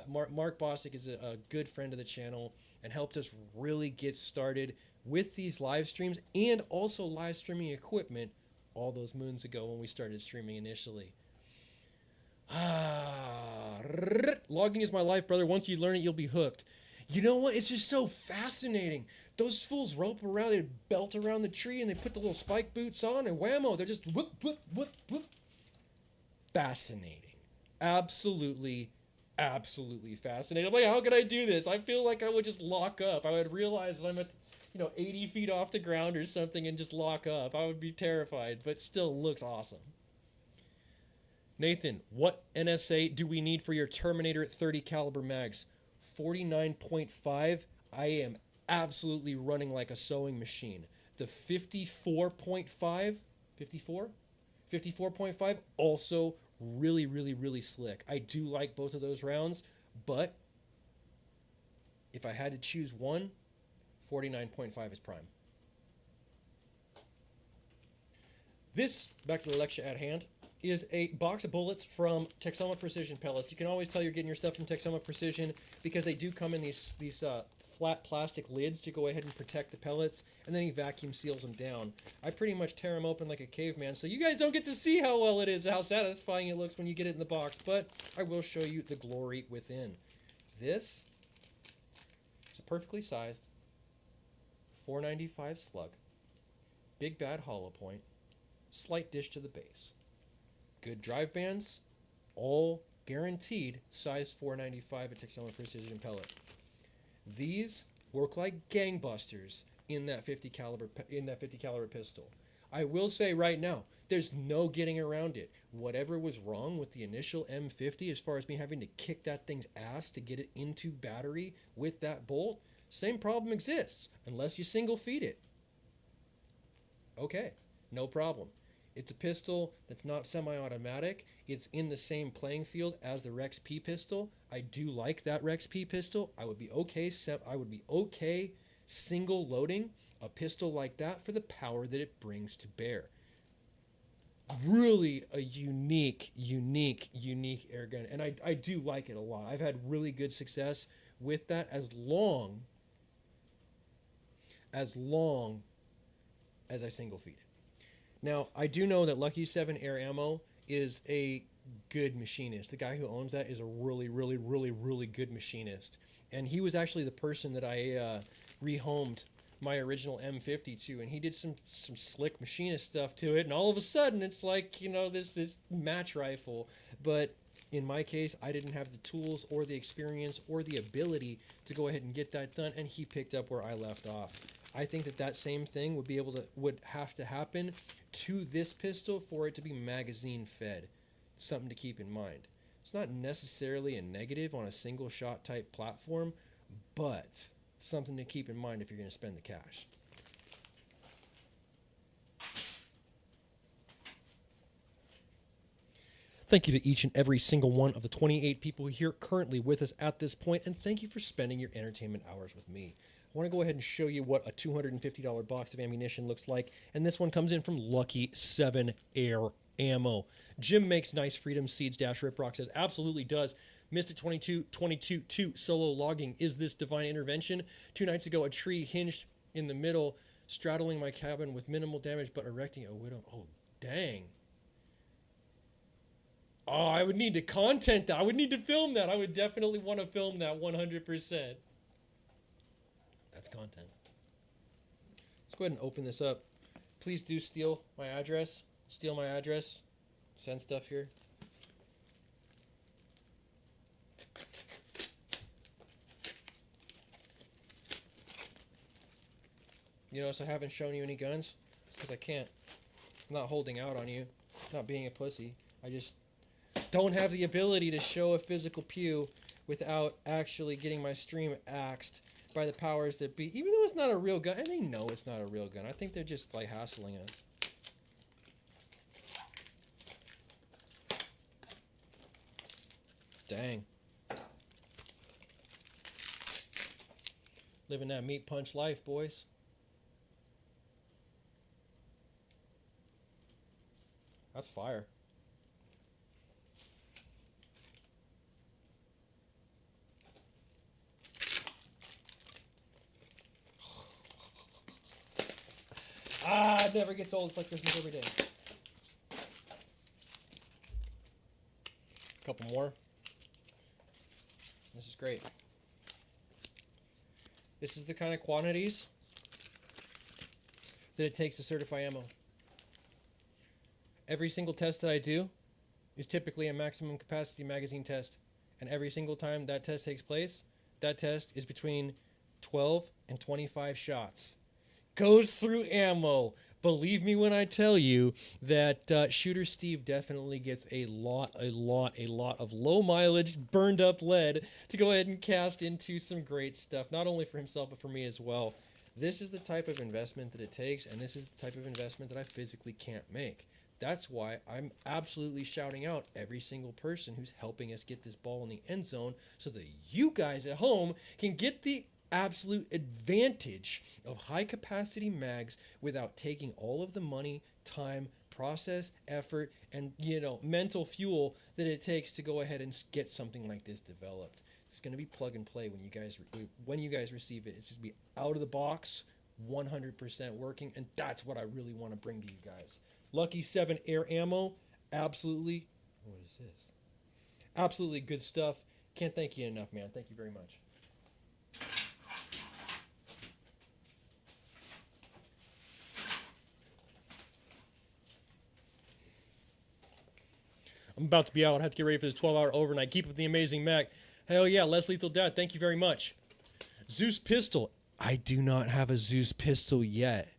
Mark Bostic is a good friend of the channel and helped us really get started with these live streams and also live streaming equipment all those moons ago when we started streaming initially. Logging is my life, brother. Once you learn it, you'll be hooked. You know what? It's just so fascinating. Those fools rope around, they belt around the tree, and they put the little spike boots on, and whammo, they're just whoop. Fascinating. Absolutely fascinating. I'm like, how could I do this? I feel like I would just lock up. I would realize that I'm at 80 feet off the ground or something and just lock up. I would be terrified, but still looks awesome. Nathan, what NSA do we need for your Terminator 30 caliber mags? 49.5. I am absolutely running like a sewing machine. The 54.5, 54? 54.5, also really, really, really slick. I do like both of those rounds, but if I had to choose one, 49.5 is prime. This, back to the lecture at hand, is a box of bullets from Texoma Precision Pellets. You can always tell you're getting your stuff from Texoma Precision because they do come in these flat plastic lids to go ahead and protect the pellets, and then he vacuum seals them down. I pretty much tear them open like a caveman, so you guys don't get to see how well it is, how satisfying it looks when you get it in the box, but I will show you the glory within. This is a perfectly sized 495 slug, big bad hollow point, slight dish to the base. Good drive bands, all guaranteed size 495 at Texoma Precision Pellet. These work like gangbusters in that 50 caliber pistol. I will say right now, there's no getting around it. Whatever was wrong with the initial M50 as far as me having to kick that thing's ass to get it into battery with that bolt, same problem exists unless you single feed it. Okay, no problem. It's a pistol that's not semi-automatic. It's in the same playing field as the Rex P pistol. I do like that Rex P pistol. I would be okay single loading a pistol like that for the power that it brings to bear. Really a unique air gun, and I do like it a lot. I've had really good success with that as long as I single feed it. Now, I do know that Lucky 7 Air Ammo is a good machinist. The guy who owns that is a really good machinist. And he was actually the person that I rehomed my original M50 to, and he did some slick machinist stuff to it, and all of a sudden it's like, you know, this match rifle. But in my case, I didn't have the tools or the experience or the ability to go ahead and get that done, and he picked up where I left off. I think that same thing would have to happen to this pistol for it to be magazine fed. Something to keep in mind. It's not necessarily a negative on a single shot type platform, but something to keep in mind if you're going to spend the cash. Thank you to each and every single one of the 28 people here currently with us at this point, and thank you for spending your entertainment hours with me. I want to go ahead and show you what a $250 box of ammunition looks like, and this one comes in from Lucky 7 Air Ammo. Jim makes nice Freedom Seeds dash Riprock says, absolutely does. Mystic 22 solo logging. Is this divine intervention? 2 nights ago, a tree hinged in the middle, straddling my cabin with minimal damage, but erecting a widow. Oh, dang. Oh, I would need to content that. I would need to film that. I would definitely want to film that 100%. That's content. Let's go ahead and open this up. Please do steal my address. Send stuff here. You notice I haven't shown you any guns? It's because I can't. I'm not holding out on you. Not being a pussy. I just don't have the ability to show a physical pew without actually getting my stream axed by the powers that be. Even though it's not a real gun, and they know it's not a real gun. I think they're just like hassling us. Dang. Living that meat punch life, boys. That's fire. Ah, it never gets old. It's like Christmas every day. A couple more. This is great. This is the kind of quantities that it takes to certify ammo. Every single test that I do is typically a maximum capacity magazine test. And every single time that test takes place, that test is between 12 and 25 shots. Goes through ammo. Believe me when I tell you that Shooter Steve definitely gets a lot of low mileage, burned up lead to go ahead and cast into some great stuff, not only for himself but for me as well. This is the type of investment that it takes, and this is the type of investment that I physically can't make. That's why I'm absolutely shouting out every single person who's helping us get this ball in the end zone so that you guys at home can get the absolute advantage of high capacity mags without taking all of the money, time, process, effort, and mental fuel that it takes to go ahead and get something like this developed. It's going to be plug and play when you guys receive it. It's just be out of the box, 100% working, and that's what I really want to bring to you guys. Lucky 7 air ammo, absolutely. What is this? Absolutely good stuff. Can't thank you enough, man. Thank you very much. I'm about to be out. I have to get ready for this 12-hour overnight. Keep up the amazing Mac. Hell yeah, Less Lethal Dad. Thank you very much. Zeus pistol. I do not have a Zeus pistol yet.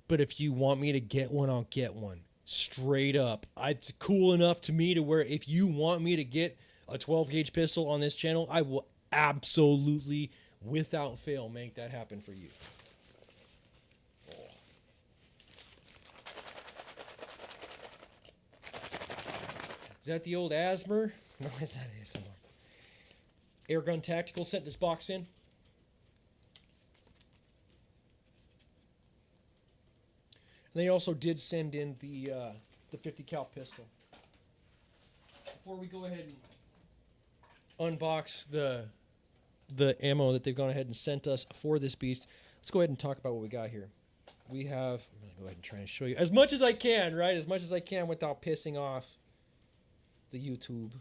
But if you want me to get one, I'll get one. Straight up. It's cool enough to me to where if you want me to get a 12-gauge pistol on this channel, I will absolutely, without fail, make that happen for you. Is that the old Asmer? No, it's not ASMR. Airgun Tactical sent this box in. And they also did send in the 50 cal pistol. Before we go ahead and unbox the ammo that they've gone ahead and sent us for this beast, let's go ahead and talk about what we got here. We have, I'm going to go ahead and try and show you as much as I can, right? As much as I can without pissing off the YouTube.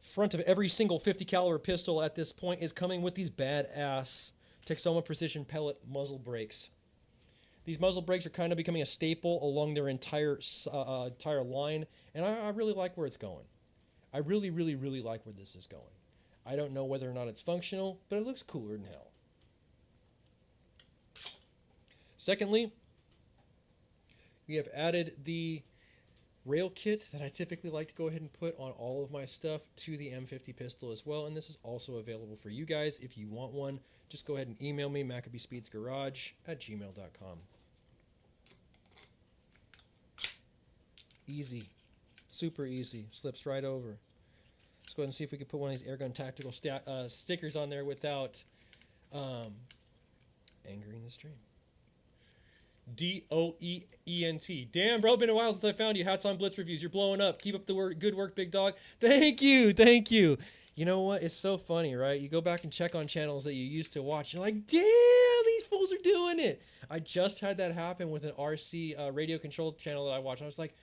Front of every single 50 caliber pistol at this point is coming with these badass Texoma Precision Pellet muzzle brakes. These muzzle brakes are kind of becoming a staple along their entire line, and I really like where it's going. I really, really, really like where this is going. I don't know whether or not it's functional, but it looks cooler than hell. Secondly, we have added the rail kit that I typically like to go ahead and put on all of my stuff to the M50 pistol as well, and this is also available for you guys. If you want one, just go ahead and email me, macabespeedsgarage@gmail.com. Easy. Super easy. Slips right over. Let's go ahead and see if we can put one of these Airgun Tactical stickers on there without angering the stream. DOEENT. Damn, bro, been a while since I found you. Hats on Blitz Reviews. You're blowing up. Keep up the good work, big dog. Thank you. Thank you. You know what? It's so funny, right? You go back and check on channels that you used to watch. You're like, damn, these fools are doing it. I just had that happen with an RC radio controlled channel that I watched. I was like,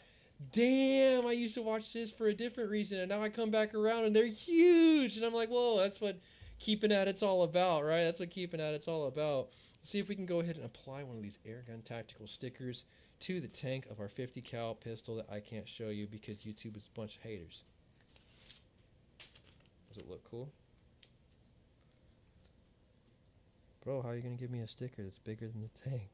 damn, I used to watch this for a different reason, and now I come back around and they're huge. And I'm like, whoa, that's what keeping at it's all about, right? That's what keeping at it's all about. Let's see if we can go ahead and apply one of these Airgun Tactical stickers to the tank of our 50 cal pistol that I can't show you because YouTube is a bunch of haters. Does it look cool? Bro, how are you going to give me a sticker that's bigger than the tank?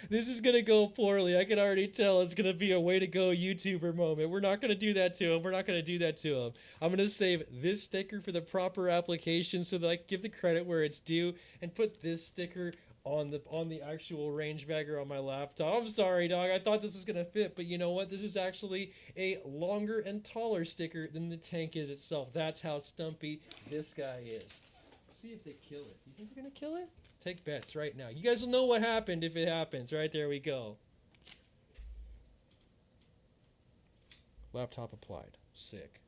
This is going to go poorly. I can already tell it's going to be a way to go YouTuber moment. We're not going to do that to him. We're not going to do that to him. I'm going to save this sticker for the proper application so that I can give the credit where it's due and put this sticker on the actual range bagger on my laptop. I'm sorry, dog. I thought this was going to fit, but you know what? This is actually a longer and taller sticker than the tank is itself. That's how stumpy this guy is. Let's see if they kill it. You think they're going to kill it? Take bets right now. You guys will know what happened if it happens. Right there we go. Laptop applied. Sick.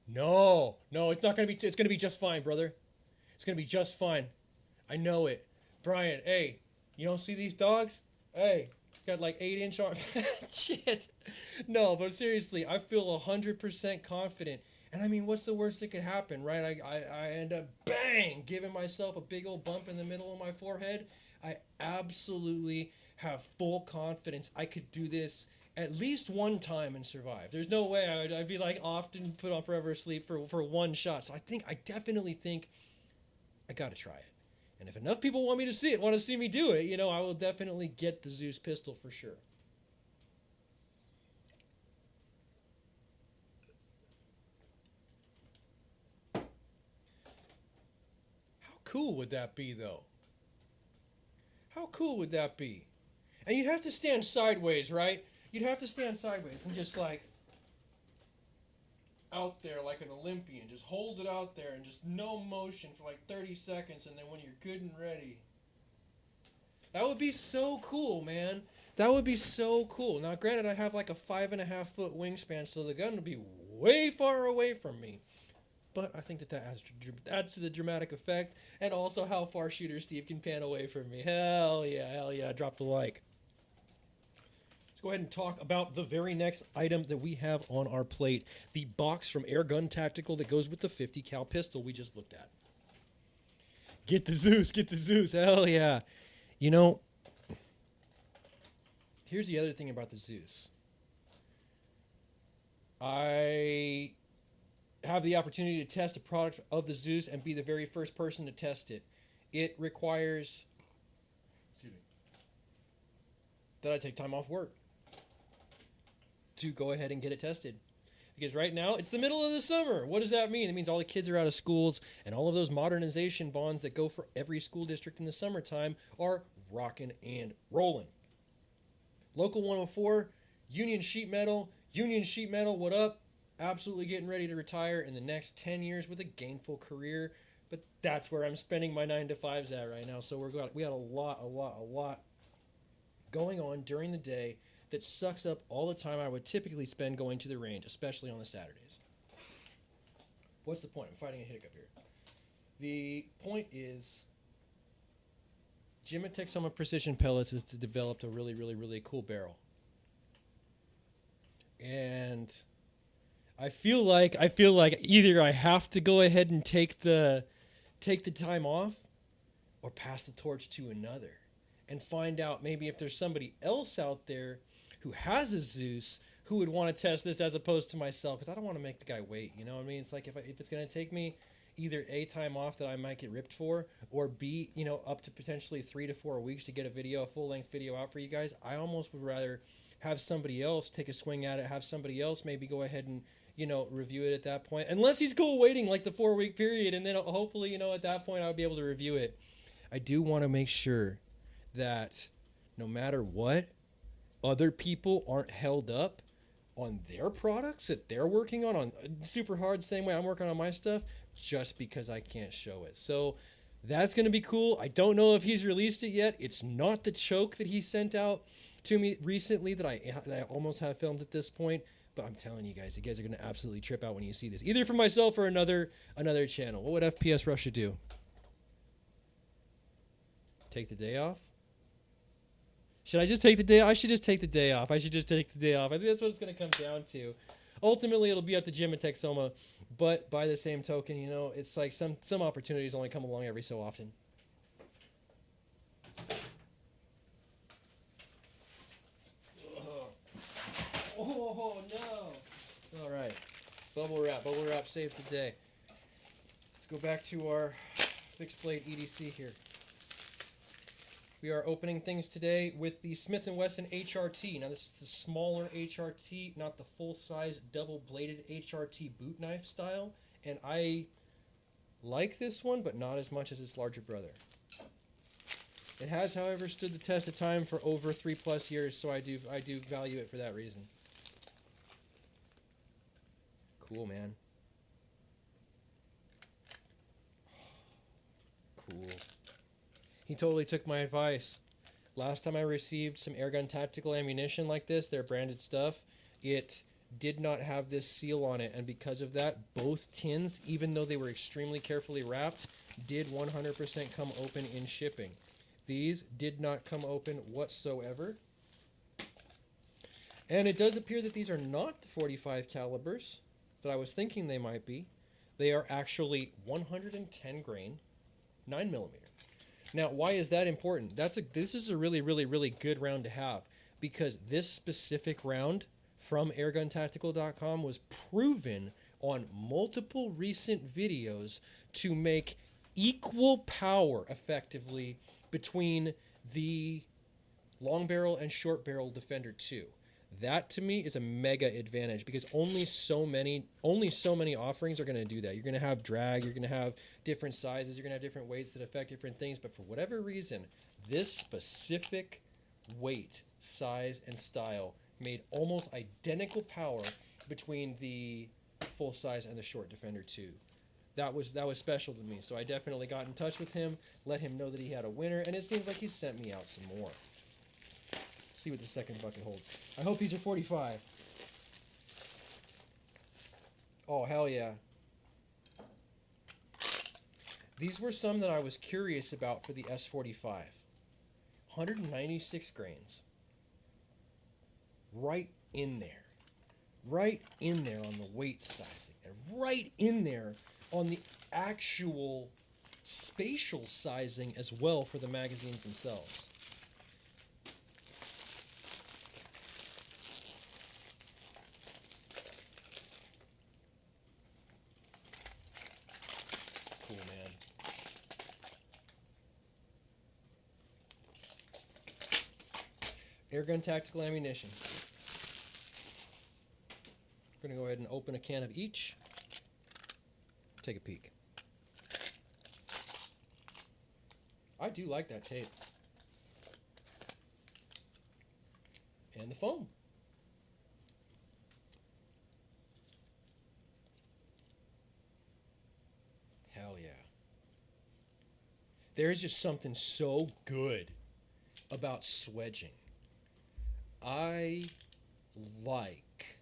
No, it's not gonna be. It's gonna be just fine, brother. It's gonna be just fine. I know it. Brian, hey, you don't see these dogs? Hey, got like 8-inch arms. Shit. No, but seriously, I feel 100% confident. And I mean, what's the worst that could happen, right? I end up, bang, giving myself a big old bump in the middle of my forehead. I absolutely have full confidence I could do this at least one time and survive. There's no way I'd be like often put on forever sleep for one shot. So I definitely think I gotta try it. And if enough people want to see me do it, I will definitely get the Zeus pistol for sure. cool would that be, though? How cool would that be? And you'd have to stand sideways, right? You'd have to stand sideways and just like out there like an Olympian. Just hold it out there and just no motion for like 30 seconds, and then when you're good and ready. That would be so cool, man. That would be so cool. Now, granted, I have like a 5.5 foot wingspan, so the gun would be way far away from me. But I think that adds to the dramatic effect, and also how far Shooter Steve can pan away from me. Hell yeah, drop the like. Let's go ahead and talk about the very next item that we have on our plate. The box from Airgun Tactical that goes with the 50 cal pistol we just looked at. Get the Zeus, hell yeah. You know, here's the other thing about the Zeus. I have the opportunity to test a product of the Zeus and be the very first person to test it. It requires that I take time off work to go ahead and get it tested. Because right now, it's the middle of the summer. What does that mean? It means all the kids are out of schools, and all of those modernization bonds that go for every school district in the summertime are rocking and rolling. Local 104, Union Sheet Metal, what up? Absolutely getting ready to retire in the next 10 years with a gainful career, but that's where I'm spending my 9 to 5s at right now. So we got a lot going on during the day that sucks up all the time I would typically spend going to the range, especially on the Saturdays. What's the point? I'm fighting a hiccup here. The point is, Texoma Precision Pellets has developed a really cool barrel. And I feel like either I have to go ahead and take the time off or pass the torch to another and find out maybe if there's somebody else out there who has a Zeus who would want to test this as opposed to myself, because I don't want to make the guy wait, you know what I mean? It's like if it's going to take me either A, time off that I might get ripped for, or B, you know, up to potentially 3 to 4 weeks to get a full-length video out for you guys, I almost would rather have somebody else take a swing at it, have somebody else maybe go ahead and, you know, review it at that point. Unless he's cool waiting like the 4-week period, and then hopefully, you know, at that point I'll be able to review it. I do want to make sure that no matter what, other people aren't held up on their products that they're working on super hard, same way I'm working on my stuff, just because I can't show it. So that's going to be cool. I don't know if he's released it yet. It's not the choke that he sent out to me recently that I almost have filmed at this point. But I'm telling you guys are going to absolutely trip out when you see this, either for myself or another channel. What would FPS Russia do? Take the day off? Should I just take the day? I should just take the day off. I think that's what it's going to come down to. Ultimately, it'll be up to Jim and Texoma, but by the same token, you know, it's like some opportunities only come along every so often. Oh no! All right, bubble wrap saves the day. Let's go back to our fixed blade EDC here. We are opening things today with the Smith & Wesson HRT. Now, this is the smaller HRT, not the full-size double-bladed HRT boot knife style. And I like this one, but not as much as its larger brother. It has, however, stood the test of time for over 3+ years, so I do value it for that reason. Cool, man. Cool. He totally took my advice. Last time I received some Airgun Tactical ammunition like this, their branded stuff, it did not have this seal on it, and because of that, both tins, even though they were extremely carefully wrapped, did 100% come open in shipping. These did not come open whatsoever. And it does appear that these are not the 45 calibers that I was thinking they might be. They are actually 110 grain, 9mm. Now, why is that important? This is a really good round to have, because this specific round from airguntactical.com was proven on multiple recent videos to make equal power effectively between the long barrel and short barrel Defender 2. That to me is a mega advantage because only so many offerings are going to do that. You're going to have drag, you're going to have different sizes, you're going to have different weights that affect different things, but for whatever reason, this specific weight, size, and style made almost identical power between the full size and the short Defender 2. That was special to me, so I definitely got in touch with him, let him know that he had a winner, and it seems like he sent me out some more. See what the second bucket holds. I hope these are 45. Oh, hell yeah. These were some that I was curious about for the S45. 196 grains. Right in there. Right in there on the weight sizing. And right in there on the actual spatial sizing as well for the magazines themselves. Cool, man. Airgun tactical ammunition. We're going to go ahead and open a can of each. Take a peek. I do like that tape. And the foam. Hell yeah. There's just something so good about swedging. I like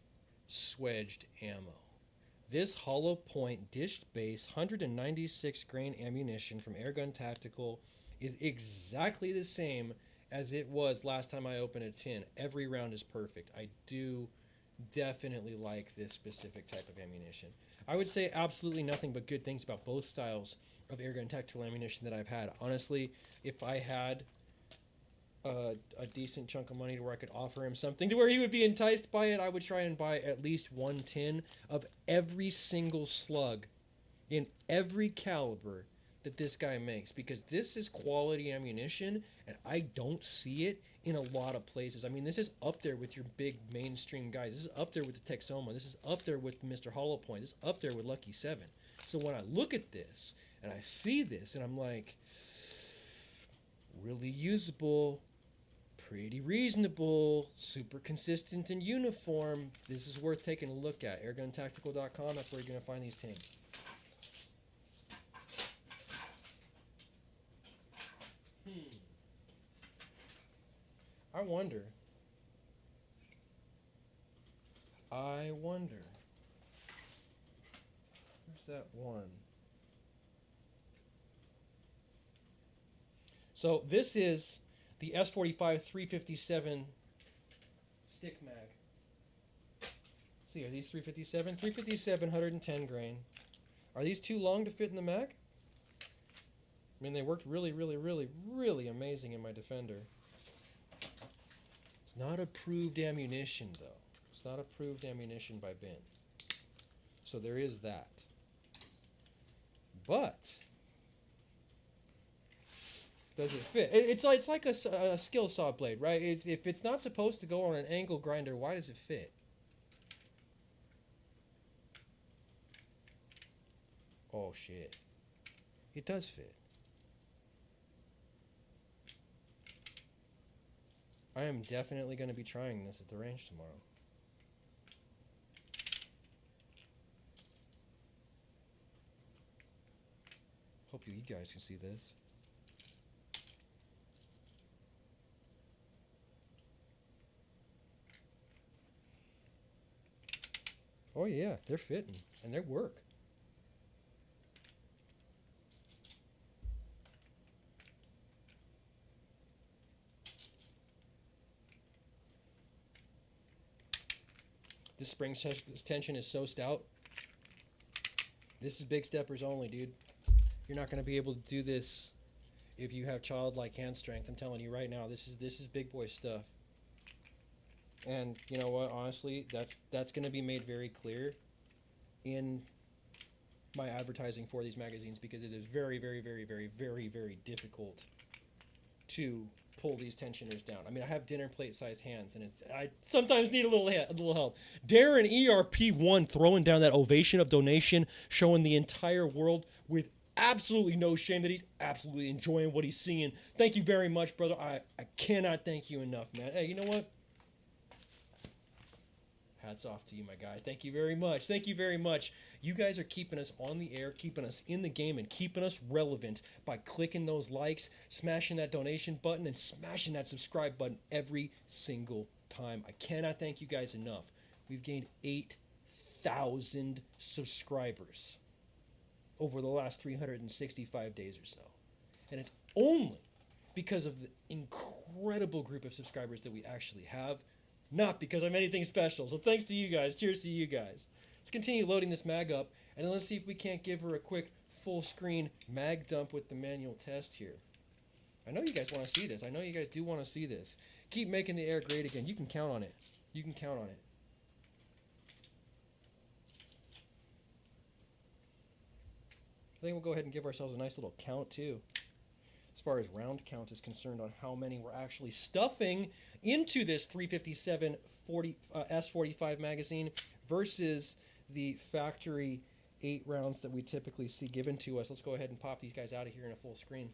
swedged ammo. This hollow point dished base 196 grain ammunition from Airgun Tactical is exactly the same as it was last time I opened a tin. Every round is perfect. I do definitely like this specific type of ammunition. I would say absolutely nothing but good things about both styles of Airgun Tactical ammunition that I've had. Honestly, if I had a decent chunk of money to where I could offer him something to where he would be enticed by it, I would try and buy at least one tin of every single slug in every caliber that this guy makes, because this is quality ammunition and I don't see it in a lot of places. I mean, this is up there with your big mainstream guys. This is up there with the Texoma. This is up there with Mr. Hollow Point. This is up there with Lucky 7. So when I look at this and I see this and I'm like, really usable, pretty reasonable, super consistent and uniform. This is worth taking a look at. AirgunTactical.com, that's where you're going to find these things. I wonder. Where's that one? So this is the S45 357 stick mag. See, are these 357? 357, 110 grain. Are these too long to fit in the mag? I mean, they worked really, really, really, really amazing in my Defender. It's not approved ammunition, though. It's not approved ammunition by Ben. So there is that. But does it fit? It's like a skill saw blade, right? If it's not supposed to go on an angle grinder, why does it fit? Oh, shit. It does fit. I am definitely going to be trying this at the range tomorrow. Hope you guys can see this. Oh yeah, they're fitting and they work. This spring tension is so stout. This is big steppers only, dude. You're not going to be able to do this if you have childlike hand strength. I'm telling you right now, this is big boy stuff. And you know what? Honestly, that's going to be made very clear in my advertising for these magazines, because it is very, very, very, very, very, very difficult to pull these tensioners down. I mean, I have dinner plate sized hands, and I sometimes need a little help. Darren ERP1 throwing down that ovation of donation, showing the entire world with absolutely no shame that he's absolutely enjoying what he's seeing. Thank you very much, brother. I cannot thank you enough, man. Hey, you know what? Hats off to you, my guy. Thank you very much. Thank you very much. You guys are keeping us on the air, keeping us in the game, and keeping us relevant by clicking those likes, smashing that donation button, and smashing that subscribe button every single time. I cannot thank you guys enough. We've gained 8,000 subscribers over the last 365 days or so. And it's only because of the incredible group of subscribers that we actually have, not because I'm anything special. So thanks to you guys. Cheers to you guys. Let's continue loading this mag up, and then let's see if we can't give her a quick full screen mag dump with the manual test here. I know you guys want to see this. I know you guys do want to see this. Keep making the air great again. You can count on it. You can count on it. I think we'll go ahead and give ourselves a nice little count too, as far as round count is concerned, on how many we're actually stuffing into this 357 S45 magazine versus the factory 8 rounds that we typically see given to us. Let's go ahead and pop these guys out of here in a full screen.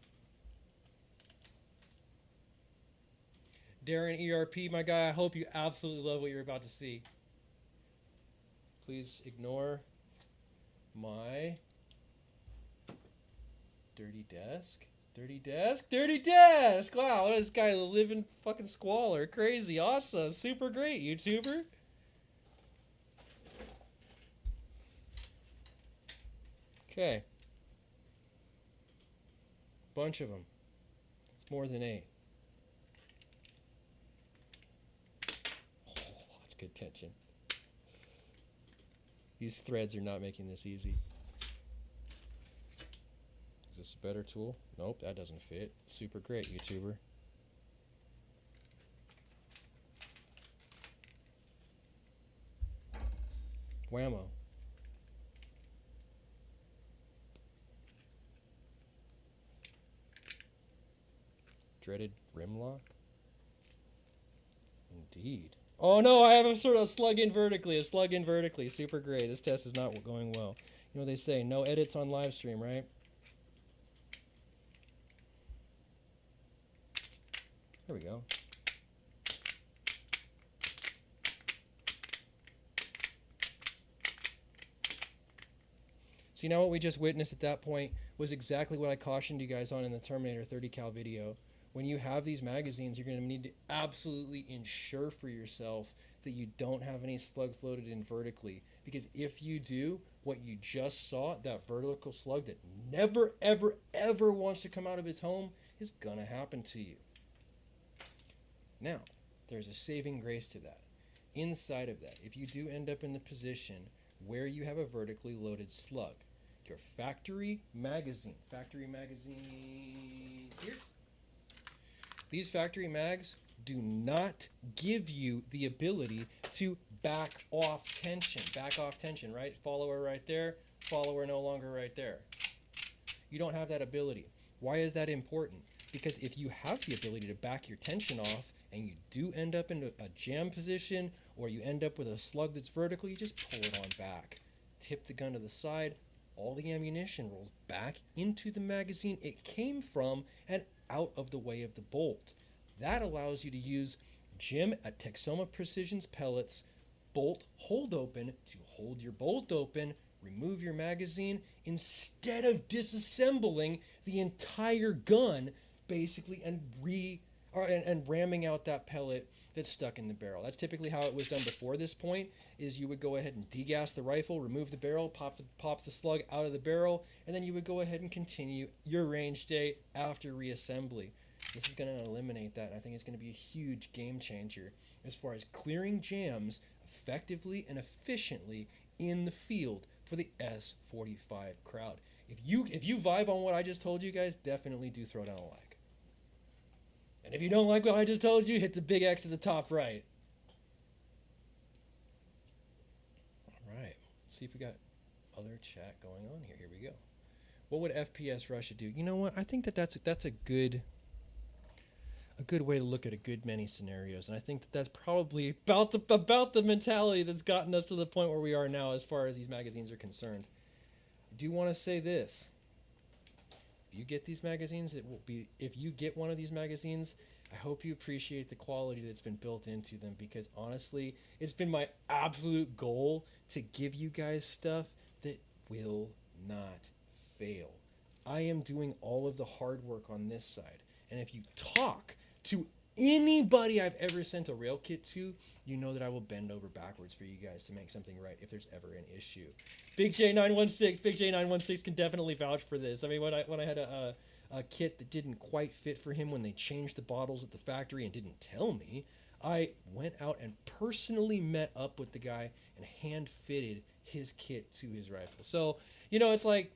Darren ERP, my guy, I hope you absolutely love what you're about to see. Please ignore my dirty desk. Dirty desk? Dirty desk! Wow, this guy living fucking squalor. Crazy, awesome, super great, YouTuber. Okay. Bunch of them. It's more than 8. Oh, that's good tension. These threads are not making this easy. Is this a better tool? Nope, that doesn't fit. Super great, YouTuber. Whammo. Dreaded rim lock? Indeed. Oh no, I have a sort of slug in vertically. A slug in vertically. Super great. This test is not going well. You know what they say, no edits on live stream, right? There we go. See, now what we just witnessed at that point was exactly what I cautioned you guys on in the Terminator 30 cal video. When you have these magazines, you're going to need to absolutely ensure for yourself that you don't have any slugs loaded in vertically. Because if you do, what you just saw, that vertical slug that never, ever, ever wants to come out of its home, is going to happen to you. Now, there's a saving grace to that. Inside of that, if you do end up in the position where you have a vertically loaded slug, your factory magazine here, these factory mags do not give you the ability to back off tension, right? Follower right there, follower no longer right there. You don't have that ability. Why is that important? Because if you have the ability to back your tension off, and you do end up in a jam position, or you end up with a slug that's vertical, you just pull it on back. Tip the gun to the side, all the ammunition rolls back into the magazine it came from and out of the way of the bolt. That allows you to use Jim at Texoma Precision's pellets bolt hold open to hold your bolt open, remove your magazine, instead of disassembling the entire gun, basically, and ramming out that pellet that's stuck in the barrel. That's typically how it was done before this point, is you would go ahead and degas the rifle, remove the barrel, pops the slug out of the barrel, and then you would go ahead and continue your range day after reassembly. This is going to eliminate that, and I think it's going to be a huge game changer as far as clearing jams effectively and efficiently in the field for the S45 crowd. If you vibe on what I just told you guys, definitely do throw down a like. And if you don't like what I just told you, hit the big X at the top right. Alright, let's see if we got other chat going on here. Here we go. What would FPS Russia do? You know what? I think that's a good a good way to look at a good many scenarios. And I think that that's probably about the mentality that's gotten us to the point where we are now as far as these magazines are concerned. I do want to say this. If you get these magazines, if you get one of these magazines, I hope you appreciate the quality that's been built into them, because honestly, it's been my absolute goal to give you guys stuff that will not fail. I am doing all of the hard work on this side. And if you talk to anybody I've ever sent a rail kit to, you know that I will bend over backwards for you guys to make something right if there's ever an issue. Big J916 can definitely vouch for this. I mean, when I had a kit that didn't quite fit for him when they changed the bottles at the factory and didn't tell me, I went out and personally met up with the guy and hand fitted his kit to his rifle. So, you know, it's like,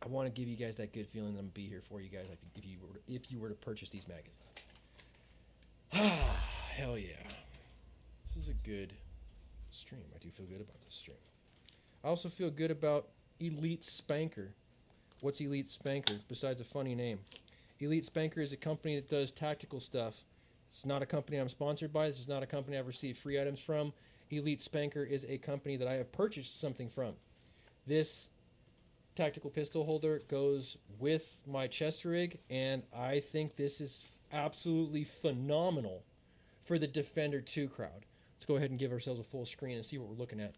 I want to give you guys that good feeling that I'm going to be here for you guys if you were to purchase these magazines. Hell yeah. This is a good stream. I do feel good about this stream. I also feel good about Elite Spanker. What's Elite Spanker besides a funny name? Elite Spanker is a company that does tactical stuff. It's not a company I'm sponsored by. This is not a company I've received free items from. Elite Spanker is a company that I have purchased something from. This tactical pistol holder goes with my chest rig, and I think this is absolutely phenomenal for the Defender 2 crowd. Let's go ahead and give ourselves a full screen and see what we're looking at.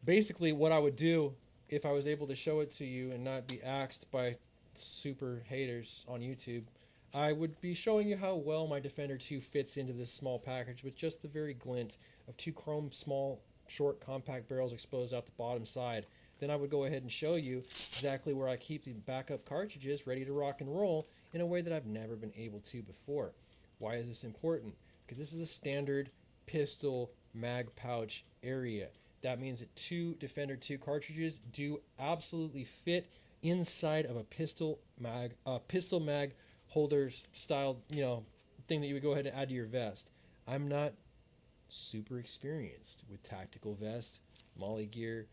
Basically, what I would do if I was able to show it to you and not be axed by super haters on YouTube, I would be showing you how well my Defender 2 fits into this small package with just the very glint of two chrome small short compact barrels exposed out the bottom side. Then I would go ahead and show you exactly where I keep the backup cartridges ready to rock and roll in a way that I've never been able to before. Why is this important? Because this is a standard pistol mag pouch area. That means that two Defender 2 cartridges do absolutely fit inside of a pistol mag holders style, thing that you would go ahead and add to your vest. I'm not super experienced with tactical vest, molly gear,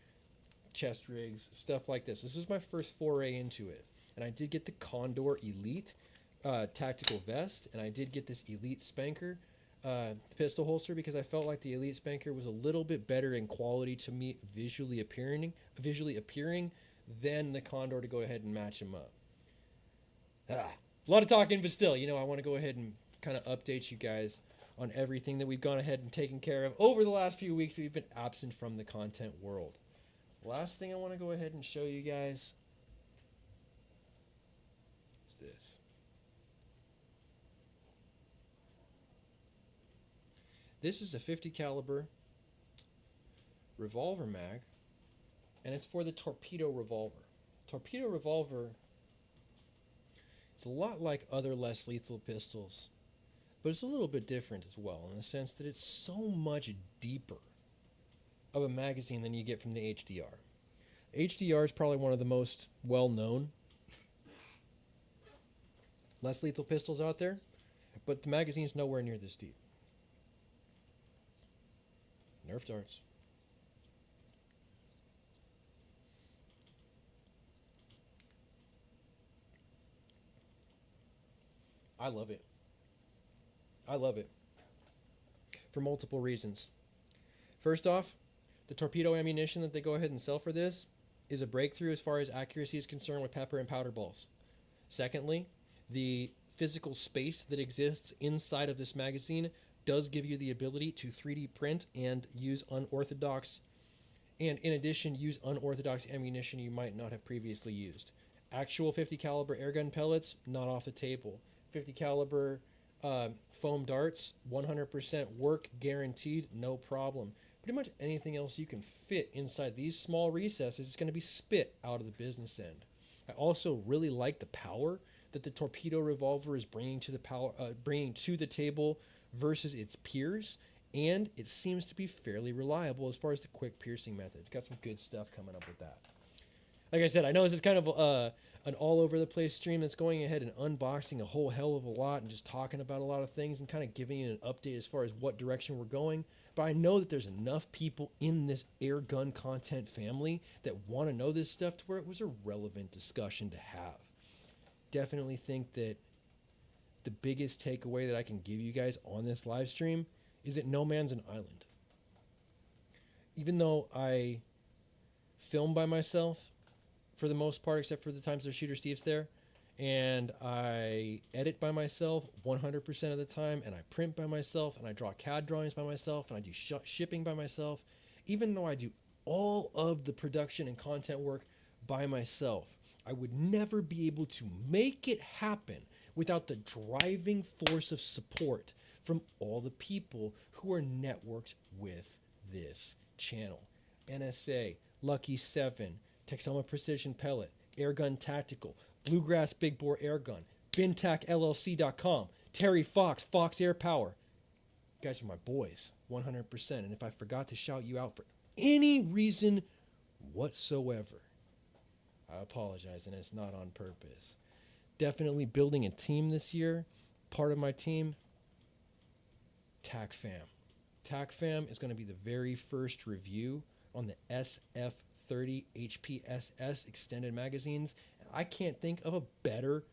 chest rigs, stuff like this. This is my first foray into it. And I did get the Condor Elite tactical vest, and I did get this Elite Spanker pistol holster because I felt like the Elite Spanker was a little bit better in quality to me, visually appearing than the Condor, to go ahead and match them up. A lot of talking, but still, I want to go ahead and kind of update you guys on everything that we've gone ahead and taken care of over the last few weeks that we've been absent from the content world. Last thing I want to go ahead and show you guys is this. This is a 50 caliber revolver mag, and it's for the torpedo revolver. Torpedo revolver is a lot like other less lethal pistols, but it's a little bit different as well in the sense that it's so much deeper of a magazine than you get from the HDR. HDR is probably one of the most well-known less lethal pistols out there, but the magazine's nowhere near this deep. Nerf darts. I love it. I love it for multiple reasons. First off, the torpedo ammunition that they go ahead and sell for this is a breakthrough as far as accuracy is concerned with pepper and powder balls. Secondly, the physical space that exists inside of this magazine does give you the ability to 3D print and use unorthodox, and in addition, use unorthodox ammunition you might not have previously used. Actual 50 caliber airgun pellets, not off the table. 50 caliber foam darts, 100% work guaranteed, no problem. Pretty much anything else you can fit inside these small recesses is going to be spit out of the business end. I also really like the power that the torpedo revolver is bringing to the table versus its peers, and it seems to be fairly reliable as far as the quick piercing method. Got some good stuff coming up with that. Like I said, I know this is kind of an all-over-the-place stream that's going ahead and unboxing a whole hell of a lot and just talking about a lot of things and kind of giving you an update as far as what direction we're going. But I know that there's enough people in this air gun content family that want to know this stuff to where it was a relevant discussion to have. definitely think that the biggest takeaway that I can give you guys on this live stream is that no man's an island. Even though I film by myself for the most part, except for the times there's Shooter Steve's there, and I edit by myself 100% of the time, and I print by myself, and I draw CAD drawings by myself, and I do shipping by myself, even though I do all of the production and content work by myself, I would never be able to make it happen without the driving force of support from all the people who are networked with this channel. NSA, Lucky 7, Texoma Precision Pellet, Airgun Tactical, Bluegrass Big Bore Airgun, BinTacLLC.com, Terry Fox, Fox Air Power. You guys are my boys, 100%. And if I forgot to shout you out for any reason whatsoever, I apologize, and it's not on purpose. Definitely building a team this year. Part of my team, TACFam. TACFam is going to be the very first review on the SF30 HPSS extended magazines. And I can't think of a better,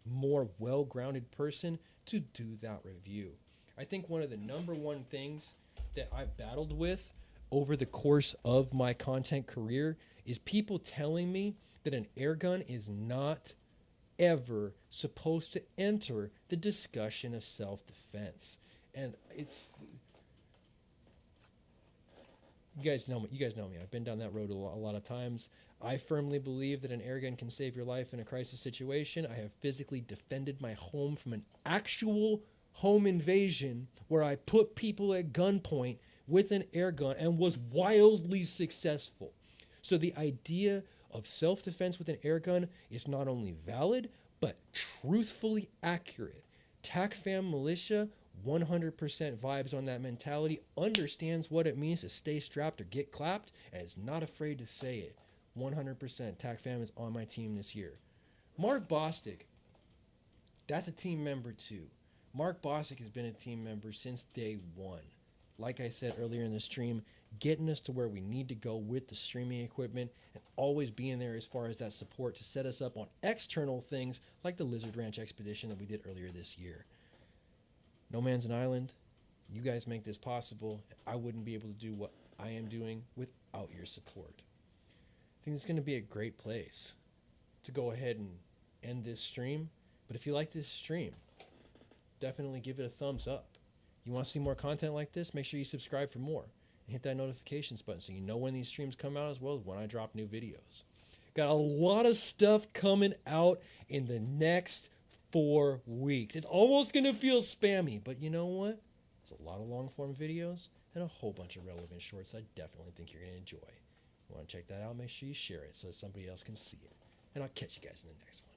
more well-grounded person to do that review. I think one of the number one things that I've battled with over the course of my content career is people telling me that an airgun is not ever supposed to enter the discussion of self-defense. And it's, you guys know me. I've been down that road a lot of times. I firmly believe that an airgun can save your life in a crisis situation. I have physically defended my home from an actual home invasion where I put people at gunpoint with an airgun and was wildly successful. So the idea of self-defense with an airgun is not only valid, but truthfully accurate. TACFam Militia 100% vibes on that mentality, understands what it means to stay strapped or get clapped, and is not afraid to say it. 100% TACFam is on my team this year. Mark Bostic, that's a team member too. Mark Bostic has been a team member since day one. Like I said earlier in the stream, getting us to where we need to go with the streaming equipment and always being there as far as that support to set us up on external things like the Lizard Ranch expedition that we did earlier this year. No man's an island. You guys make this possible. I wouldn't be able to do what I am doing without your support. I think it's going to be a great place to go ahead and end this stream. But if you like this stream, definitely give it a thumbs up. You want to see more content like this? Make sure you subscribe for more. And hit that notifications button so you know when these streams come out as well as when I drop new videos. Got a lot of stuff coming out in the next 4 weeks. It's almost going to feel spammy, but you know what? There's a lot of long form videos and a whole bunch of relevant shorts I definitely think you're going to enjoy. You want to check that out? Make sure you share it so somebody else can see it. And I'll catch you guys in the next one.